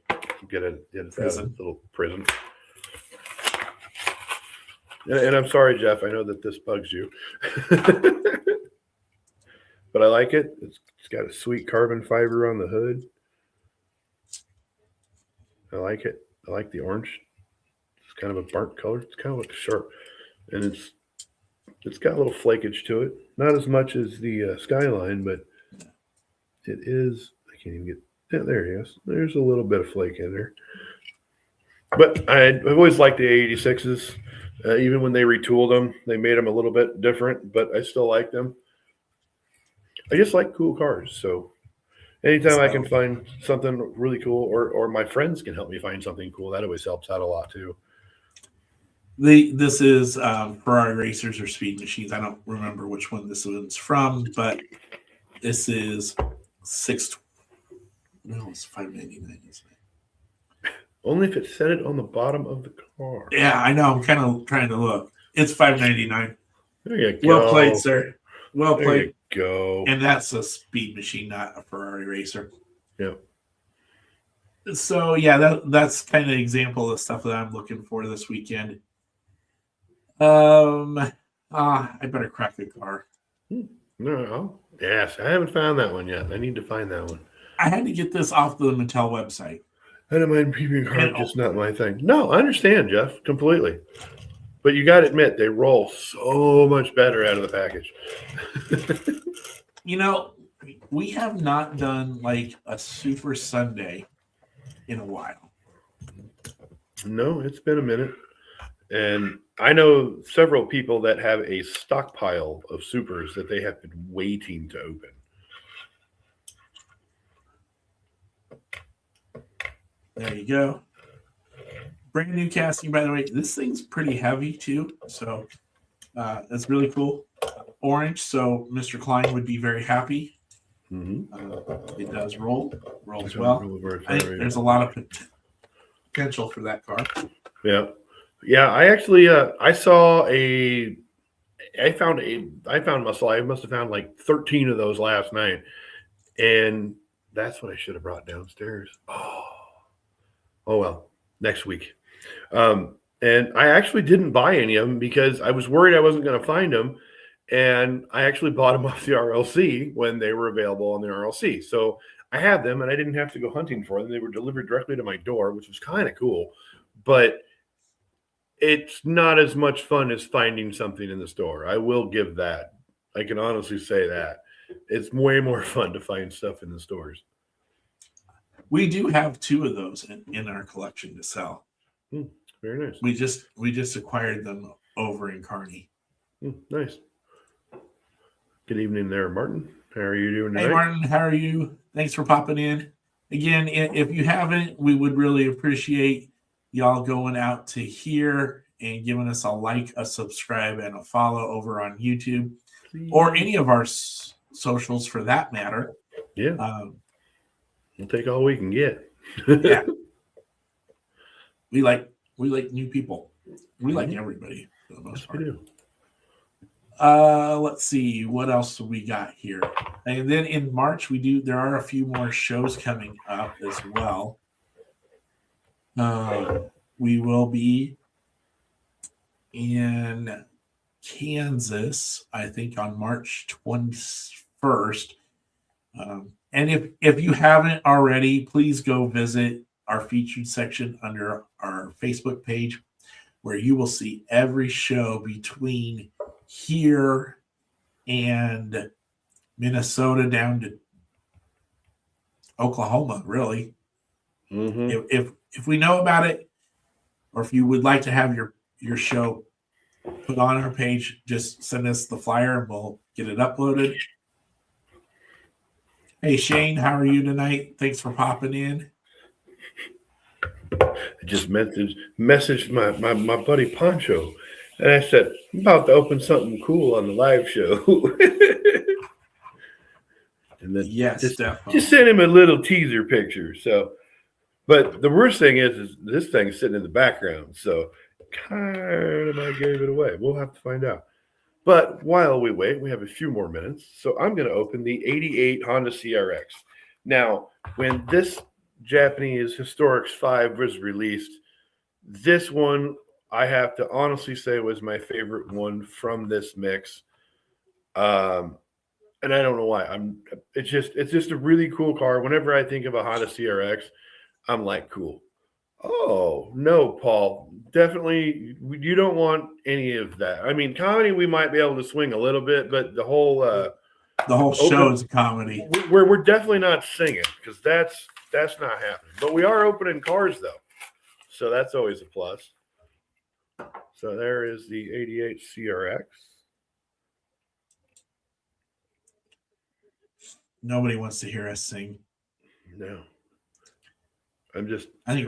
get it out of Prison. its little prison. And I'm sorry, Jeff. I know that this bugs you, but I like it. It's got a sweet carbon fiber on the hood. I like it. I like the orange. It's kind of a burnt color. It's kind of like sharp, and it's got a little flakage to it. Not as much as the Skyline, but it is. I can't even get. Yeah, there he is. There's a little bit of flake in there. But I've always liked the A86s. Even when they retooled them, they made them a little bit different, but I still like them. I just like cool cars. So anytime I can find something really cool, or my friends can help me find something cool, that always helps out a lot too. This is Ferrari Racers or Speed Machines. I don't remember which one this one's from, but this is it's $5.99, isn't it? Only if it said it on the bottom of the car. Yeah, I know. I'm kind of trying to look. It's $5.99. There you go. Well played, sir. Well there played. You go. And that's a Speed Machine, not a Ferrari Racer. Yeah. So yeah, that's kind of an example of stuff that I'm looking for this weekend. I better crack the car. No. Yes, I haven't found that one yet. I need to find that one. I had to get this off the Mattel website. I don't mind premium cars, just not my thing. No, I understand, Jeff, completely. But you got to admit, they roll so much better out of the package. You know, we have not done like a Super Sunday in a while. No, it's been a minute. And I know several people that have a stockpile of Supers that they have been waiting to open. There you go. Brand new casting, by the way. This thing's pretty heavy too, so that's really cool. Orange, so Mr. Klein would be very happy. Mm-hmm. It does rolls well. I think there's a lot of potential for that car. Yeah. I actually I found muscle. I must have found like 13 of those last night, and that's what I should have brought downstairs. Oh well, next week. And I actually didn't buy any of them because I was worried I wasn't going to find them. And I actually bought them off the RLC when they were available on the RLC. So I had them and I didn't have to go hunting for them. They were delivered directly to my door, which was kind of cool. But it's not as much fun as finding something in the store. I will give that. I can honestly say that. It's way more fun to find stuff in the stores. We do have 2 of those in our collection to sell. Very nice. We just acquired them over in Kearney. Nice. Good evening there, Martin. How are you doing tonight? Hey, Martin, how are you? Thanks for popping in. Again, if you haven't, we would really appreciate y'all going out to here and giving us a like, a subscribe, and a follow over on YouTube or any of our socials for that matter. Yeah. We'll take all we can get. Yeah. We like new people. We like everybody for the most part. We do. Let's see what else we got here. And then in March there are a few more shows coming up as well. We will be in Kansas, I think, on March 21st. And if you haven't already, please go visit our featured section under our Facebook page, where you will see every show between here and Minnesota down to Oklahoma, really. Mm-hmm. If we know about it, or if you would like to have your show put on our page, just send us the flyer and we'll get it uploaded. Hey Shane, how are you tonight? Thanks for popping in. I just messaged my buddy Pancho, and I said, I'm about to open something cool on the live show. And then yes, definitely. Just send him a little teaser picture. So, but the worst thing is this thing's sitting in the background, so kind of I gave it away. We'll have to find out. But while we wait, we have a few more minutes. So I'm going to open the 88 Honda CRX. Now, when this Japanese Historics 5 was released, this one, I have to honestly say, was my favorite one from this mix. And I don't know why. It's just a really cool car. Whenever I think of a Honda CRX, I'm like, cool. Oh, no, Paul. Definitely, you don't want any of that. I mean, comedy, we might be able to swing a little bit, but the whole show is a comedy. We're definitely not singing, because that's not happening. But we are opening cars, though. So that's always a plus. So there is the 88 CRX. Nobody wants to hear us sing. No.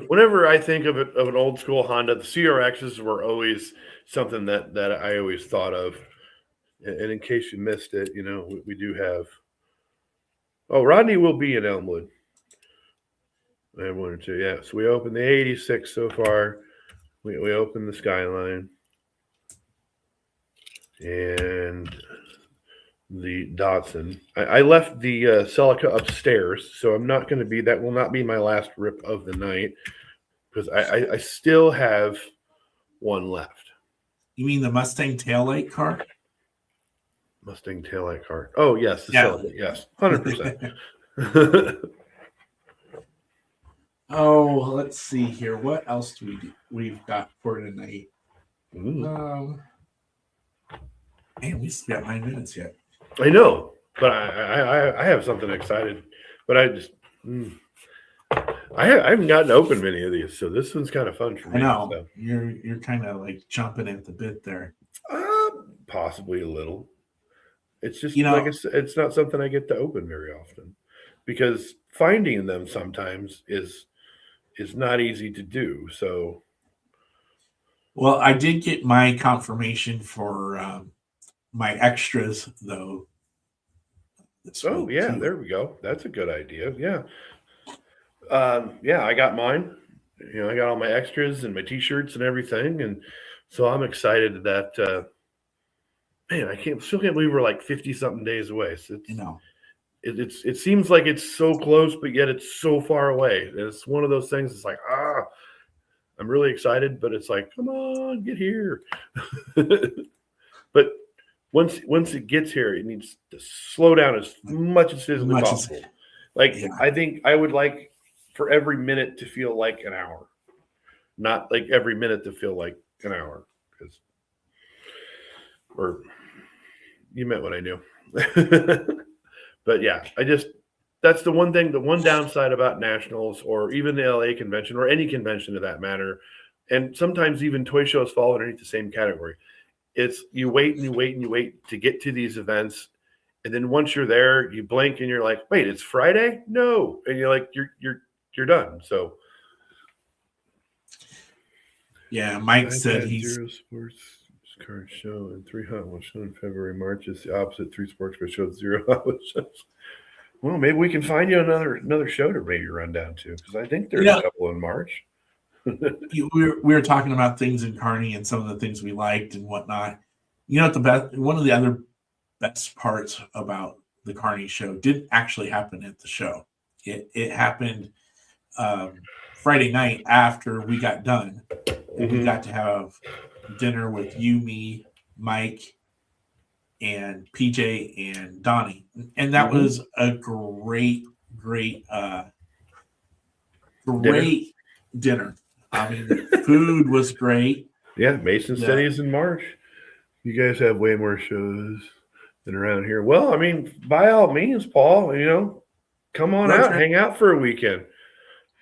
Whenever I think of an old school Honda, the CRXs were always something that I always thought of. And in case you missed it, we do have. Oh, Rodney will be in Elmwood. I have 1 or 2, yeah. So we opened the 86 so far. We opened the Skyline and the Datsun. I left the Celica upstairs, so I'm not going to be. That will not be my last rip of the night, because I still have one left. You mean the Mustang taillight car? Mustang taillight car. Oh yes, the Celica. Yes, 100%. Oh, let's see here. What else we've got for tonight? Man, we still got 9 minutes yet. I know, but I have something excited, but I haven't gotten to open many of these, so this one's kind of fun for me. I know. So. You're kind of like jumping at the bit there. Possibly a little. It's just it's not something I get to open very often, because finding them sometimes is not easy to do. So, well, I did get my confirmation for my extras, though. Oh, yeah, there we go. That's a good idea. Yeah. I got mine. I got all my extras and my T-shirts and everything. And so I'm excited that, man, I still can't believe we're like 50-something days away. So it seems like it's so close, but yet it's so far away. It's one of those things. It's like, I'm really excited, but it's like, come on, get here. But once it gets here, it needs to slow down as much as physically possible. I think I would like for every minute to feel like an hour, not like every minute to feel like an hour. Or you meant what I knew. But yeah, that's the one thing, the one downside about nationals, or even the LA convention, or any convention of that matter, and sometimes even toy shows fall underneath the same category. It's you wait and you wait and you wait to get to these events, and then once you're there, you blink and you're like, "Wait, it's Friday? No!" And you're like, "You're done." So, yeah, Mike said he's Zero Sports Car Show and 3 Hot Wheels show in February. March is the opposite. 3 sports car shows, 0 Hot Wheels shows. Well, maybe we can find you another show to maybe run down to, because I think there's a couple in March. we were talking about things in Kearney and some of the things we liked and whatnot. One of the other best parts about the Kearney show didn't actually happen at the show. It happened Friday night after we got done. And we got to have dinner with you, me, Mike, and PJ and Donnie, and that was a great dinner. I mean, the food was great. Yeah, Mason said he's in March. You guys have way more shows than around here. Well, I mean, by all means, Paul, come on out, hang out for a weekend.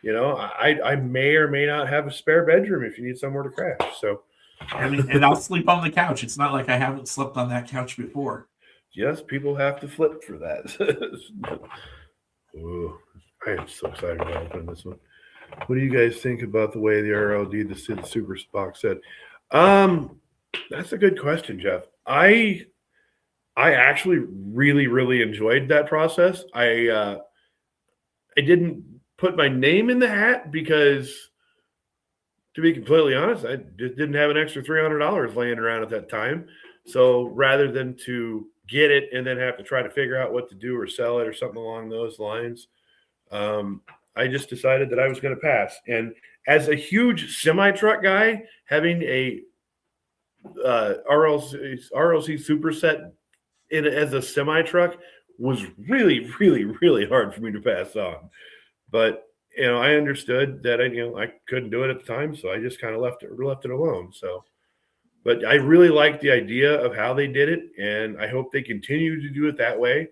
I may or may not have a spare bedroom if you need somewhere to crash. So, and I'll sleep on the couch. It's not like I haven't slept on that couch before. Yes, people have to flip for that. Oh, I am so excited about opening this one. What do you guys think about the way the RLD, the Super box said? That's a good question, Jeff. I actually really, really enjoyed that process. I didn't put my name in the hat because, to be completely honest, I just didn't have an extra $300 laying around at that time. So rather than to get it and then have to try to figure out what to do or sell it or something along those lines, I just decided that I was going to pass. And as a huge semi truck guy, having a RLC superset as a semi truck was really, really, really hard for me to pass on. But I understood that I couldn't do it at the time, so I just kind of left it alone. So, but I really liked the idea of how they did it, and I hope they continue to do it that way.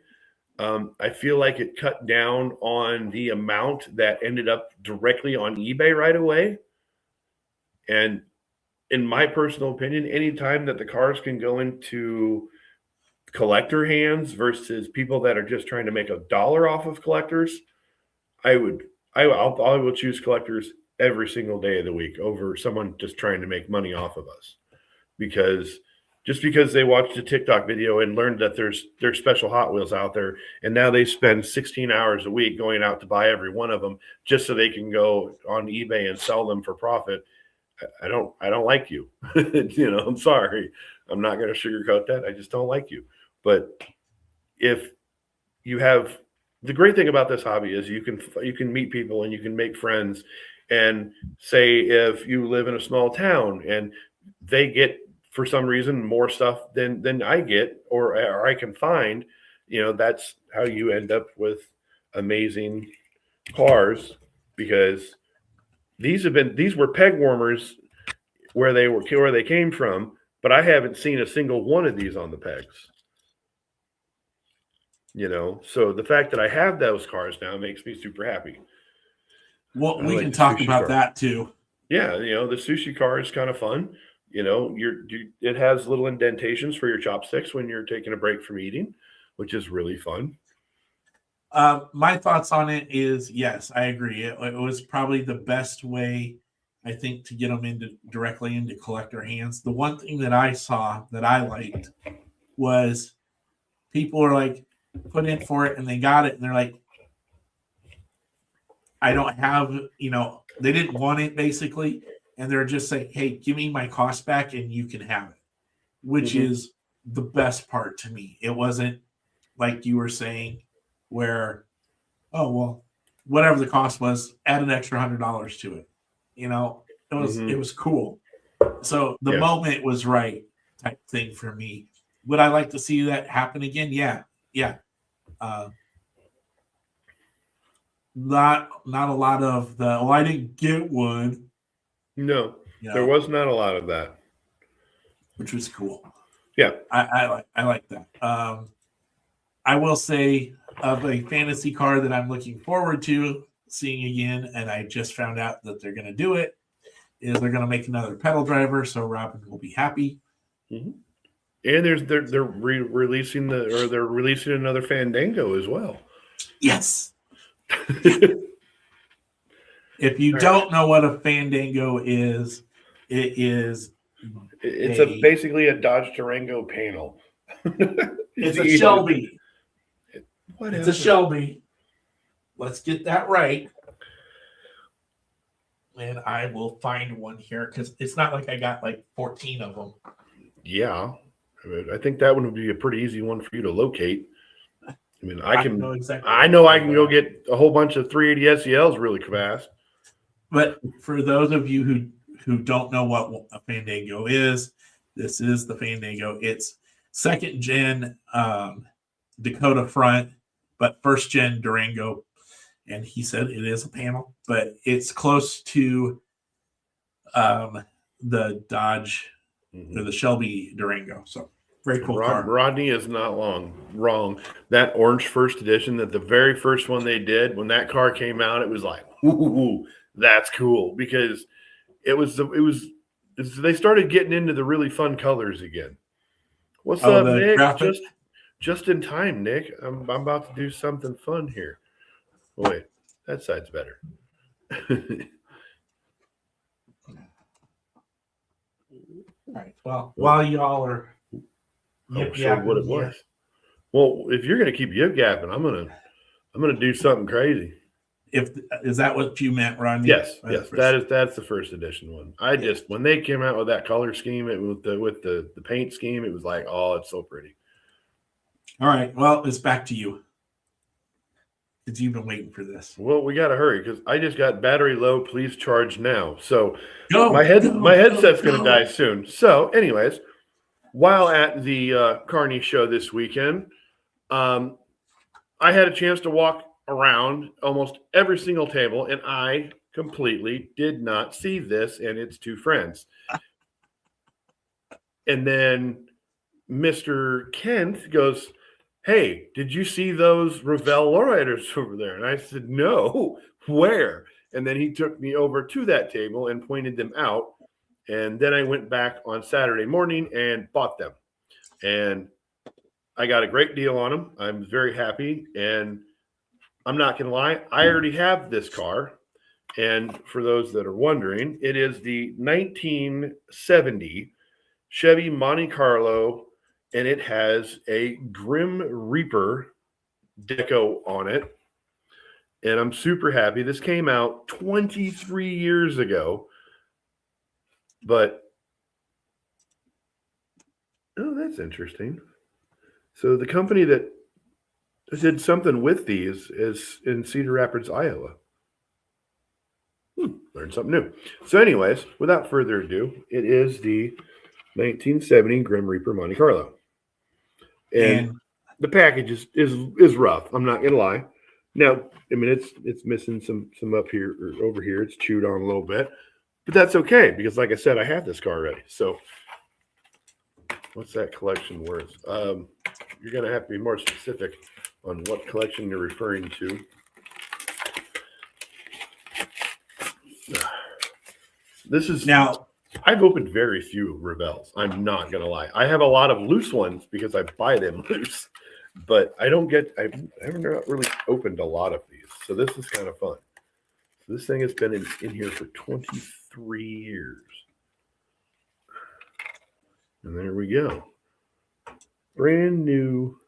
I feel like it cut down on the amount that ended up directly on eBay right away. And in my personal opinion, anytime that the cars can go into collector hands versus people that are just trying to make $1 off of collectors, I will choose collectors every single day of the week over someone just trying to make money off of us. Because they watched a TikTok video and learned that there's special Hot Wheels out there, and now they spend 16 hours a week going out to buy every one of them just so they can go on eBay and sell them for profit. I don't like you. I'm sorry. I'm not going to sugarcoat that. I just don't like you. But if you have, the great thing about this hobby is you can meet people and you can make friends. And say if you live in a small town and they get, for some reason, more stuff than I get or I can find, that's how you end up with amazing cars, because these were peg warmers where they came from, but I haven't seen a single one of these on the pegs. So the fact that I have those cars now makes me super happy. Well, we can talk about that too. Yeah, the sushi car is kind of fun. It has little indentations for your chopsticks when you're taking a break from eating, which is really fun. My thoughts on it is, yes, I agree. It was probably the best way, I think, to get them directly into collector hands. The one thing that I saw that I liked was people are like, put in for it and they got it, and they're like, I don't have, they didn't want it basically. And they're just saying, hey, give me my cost back and you can have it, which is the best part to me. It wasn't like you were saying where, oh, well, whatever the cost was, add an extra $100 to it. It was cool. So the moment was right type thing for me. Would I like to see that happen again? Yeah. Not a lot of the, I didn't get one. No, there was not a lot of that, which was cool. Yeah, I like that. I will say, of a fantasy car that I'm looking forward to seeing again, and I just found out that they're going to do it, is they're going to make another pedal driver, so Robin will be happy. And they're releasing another Fandango as well. Yes. If you don't know what a Fandango is, it's basically a Dodge Durango panel. It's a Shelby. It's a Shelby. Let's get that right. And I will find one here, because it's not like I got like 14 of them. Yeah. I think that one would be a pretty easy one for you to locate. I know I can go get a whole bunch of 380 SELs really fast. But for those of you who don't know what a Fandango is, this is the Fandango. It's second gen Dakota front, but first gen Durango. And he said it is a panel, but it's close to the Dodge or the Shelby Durango. So very cool car. Rodney is not wrong. That orange first edition, that the very first one they did, when that car came out, it was like, ooh, that's cool, because they started getting into the really fun colors again. What's up, Nick? Graphic? Just in time, Nick. I'm about to do something fun here. Oh, wait, that side's better. All right. Well, while y'all are show what it was. Well, if you're gonna keep yip yapping, I'm gonna do something crazy. Is that what you meant, Rodney? Yes, that's the first edition one. When they came out with that color scheme, with the paint scheme, it was like, oh, it's so pretty. All right, well, it's back to you because you've been waiting for this. Well, we got to hurry because I just got battery low. Please charge now. So my headset's going to die soon. So, anyways, while at the Kearney show this weekend, I had a chance to walk around almost every single table, and I completely did not see this and its two friends. And then Mr. Kent goes, "Hey, did you see those Revell lowriders over there?" And I said, "No, where?" And then he took me over to that table and pointed them out. And then I went back on Saturday morning and bought them. And I got a great deal on them. I'm very happy. And I'm not going to lie, I already have this car. And for those that are wondering, it is the 1970 Chevy Monte Carlo, and it has a Grim Reaper deco on it. And I'm super happy. This came out 23 years ago. But, oh, that's interesting. So the company that did something with these is in Cedar Rapids, Iowa. Learned something new. So anyways, without further ado, it is the 1970 Grim Reaper Monte Carlo. And the package is rough. I'm not going to lie. Now, I mean, it's missing some up here or over here. It's chewed on a little bit. But that's okay because, like I said, I have this car already. So what's that collection worth? You're going to have to be more specific on what collection you're referring to. This is now. I've opened very few Revels. I'm not going to lie. I have a lot of loose ones because I buy them loose, but I haven't really opened a lot of these. So this is kind of fun. So this thing has been in here for 23 years. And there we go. Brand new.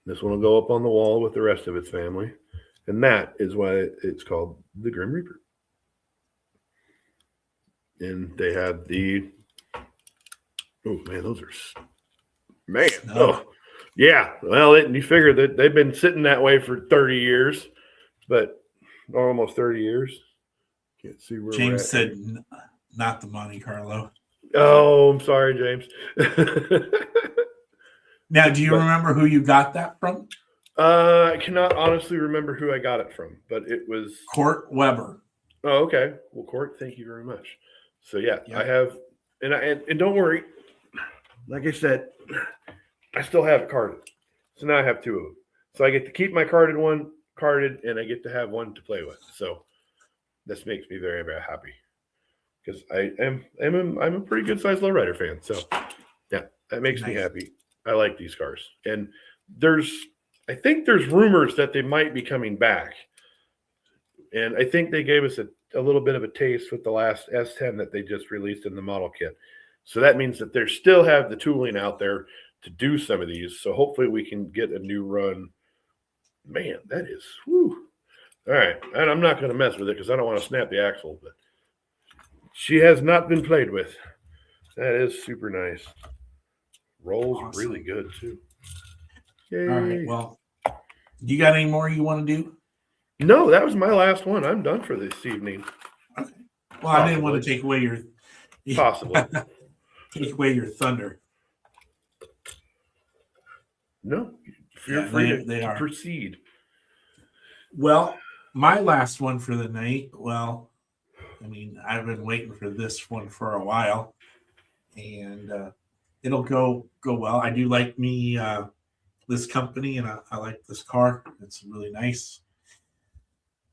This one will go up on the wall with the rest of its family. And that is why it's called the Grim Reaper. And they have the, oh man, those are, man. Oh, yeah. Well, you figure that they've been sitting that way for 30 years, but almost 30 years. Can't see where James said not the Monte Carlo. Oh, I'm sorry, James. Now, do you remember who you got that from? I cannot honestly remember who I got it from, but it was Court Weber. Oh, okay. Well, Court, thank you very much. So yeah, I have, and don't worry. Like I said, I still have it carded. So now I have two of them. So I get to keep my carded, and I get to have one to play with. So this makes me very, very happy because I'm a pretty good sized lowrider fan. So yeah, that makes me happy. I like these cars, and I think there's rumors that they might be coming back, and I think they gave us a little bit of a taste with the last S10 that they just released in the model kit. So that means that they still have the tooling out there to do some of these. So hopefully we can get a new run. Man, that is, whew. All right. And I'm not going to mess with it because I don't want to snap the axle, but she has not been played with. That is super nice. Rolls really good too. Yay. All right. Well, you got any more you want to do? No, that was my last one. I'm done for this evening. Okay. Well, I didn't want to take away your take away your thunder. No, feel free to proceed. Well, my last one for the night. Well, I mean, I've been waiting for this one for a while, and it'll go well. I do like this company, and I like this car. It's really nice.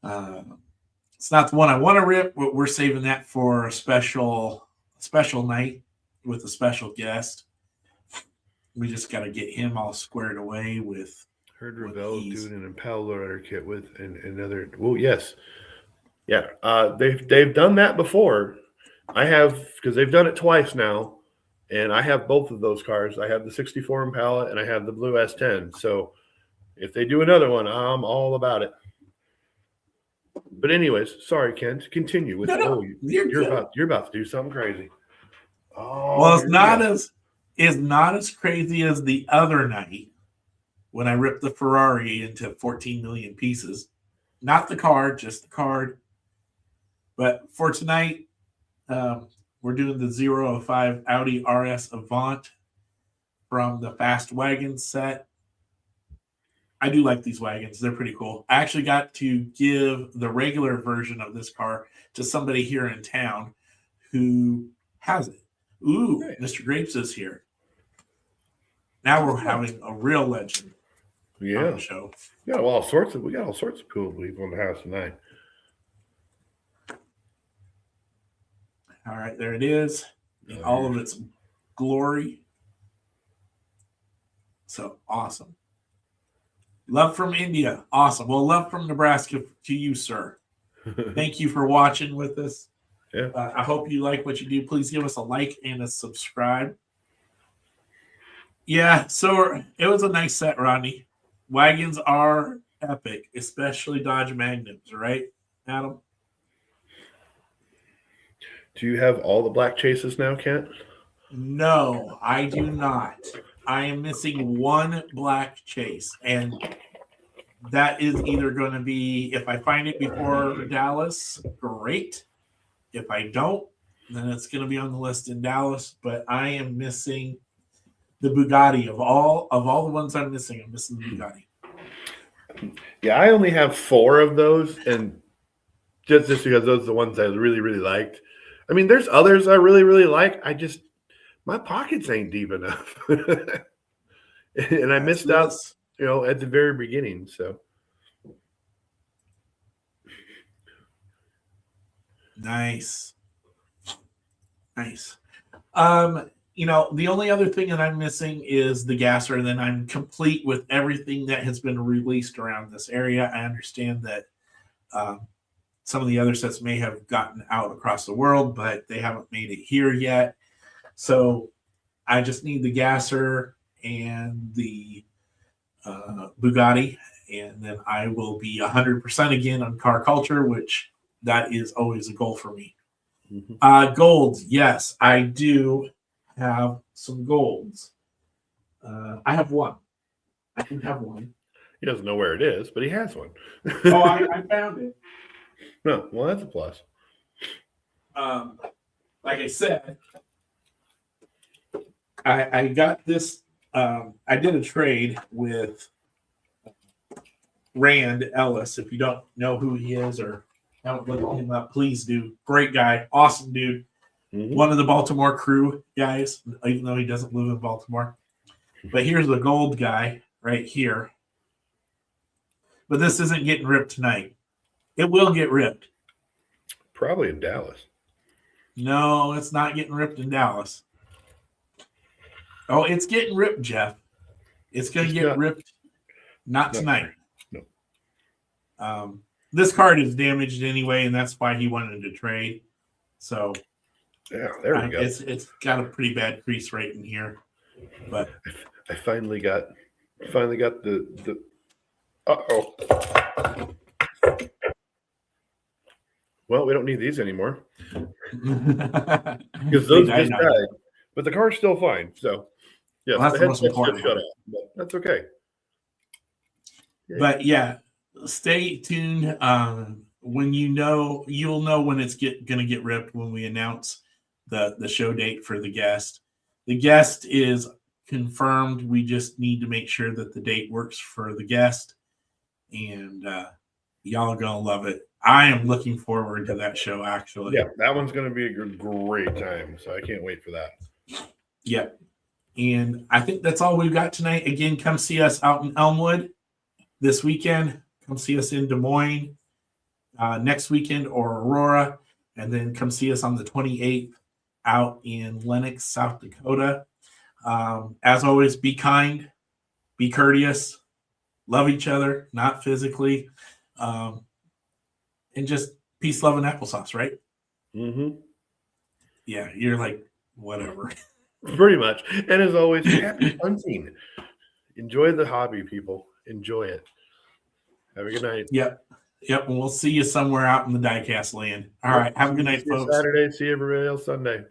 It's not the one I want to rip, but we're saving that for a special night with a special guest. We just got to get him all squared away with. Heard Revell doing an Impala lowrider kit with another. Well, yes, yeah. They've done that before. I have, because they've done it twice now, and I have both of those cars. I have the '64 Impala and I have the blue S10. So if they do another one, I'm all about it. But anyways, sorry, Ken. Continue with. No, You're about to do something crazy. Oh, well, here we go. it's not as crazy as the other night when I ripped the Ferrari into 14 million pieces. Not the car, just the card. But for tonight, we're doing the 005 Audi RS Avant from the Fast Wagon set. I do like these wagons. They're pretty cool. I actually got to give the regular version of this car to somebody here in town who has it. Ooh, Nice. Mr. Grapes is here. Now we're having a real legend on Yeah. the show. We got all sorts of cool people in the house tonight. All right, there it is in all of its glory. So awesome. Love from India. Awesome. Well, love from Nebraska to you, sir. Thank you for watching with us. Yeah. I hope you like what you do. Please give us a like and a subscribe. Yeah, so it was a nice set, Rodney. Wagons are epic, especially Dodge Magnums, right, Adam? Do you have all the black chases now, Kent? No, I do not. I am missing one black chase, and that is either going to be, if I find it before Dallas, great. If I don't, then it's going to be on the list in Dallas. But I am missing the Bugatti of all the ones I'm missing. I'm missing the Bugatti. Yeah, I only have 4 of those, and just because those are the ones I really, really liked. I mean, there's others I really, really like. My pockets ain't deep enough. And I missed out, at the very beginning. So Nice. The only other thing that I'm missing is the gasser, and then I'm complete with everything that has been released around this area. I understand that some of the other sets may have gotten out across the world, but they haven't made it here yet. So I just need the gasser and the Bugatti, and then I will be 100% again on car culture, which that is always a goal for me. Mm-hmm. Golds, yes, I do have some golds. I have one. I can have one. He doesn't know where it is, but he has one. Oh, I found it. No, well, that's a plus. Like I said, I got this. I did a trade with Rand Ellis. If you don't know who he is or haven't looked him up, please do. Great guy, awesome dude. Mm-hmm. One of the Baltimore crew guys, even though he doesn't live in Baltimore. But here's the gold guy right here. But this isn't getting ripped tonight. It will get ripped. Probably in Dallas. No, it's not getting ripped in Dallas. Oh, it's getting ripped, Jeff. It's going to get ripped. Not tonight. No. This card is damaged anyway, and that's why he wanted to trade. So, yeah, there we go. It's got a pretty bad crease right in here, but I finally got the. Uh-oh. Well, we don't need these anymore because those just died. But the car's still fine. So, yes, well, that's the the most important. Shut off, but that's okay. Yeah. But yeah, stay tuned. When you'll know when it's going to get ripped when we announce the show date for the guest. The guest is confirmed. We just need to make sure that the date works for the guest, and y'all are gonna love it. I am looking forward to that show, actually. Yeah, that one's going to be a great time, so I can't wait for that. Yeah, and I think that's all we've got tonight. Again, come see us out in Elmwood this weekend. Come see us in Des Moines next weekend or Aurora, and then come see us on the 28th out in Lenox, South Dakota. As always, be kind, be courteous, love each other, not physically. And just peace, love, and applesauce, right? Mm-hmm. Yeah, you're like, whatever. Pretty much. And as always, happy hunting. Enjoy the hobby, people. Enjoy it. Have a good night. Yep. Yep, and we'll see you somewhere out in the diecast land. All right, have a good night, See you folks. Saturday. See everybody else Sunday.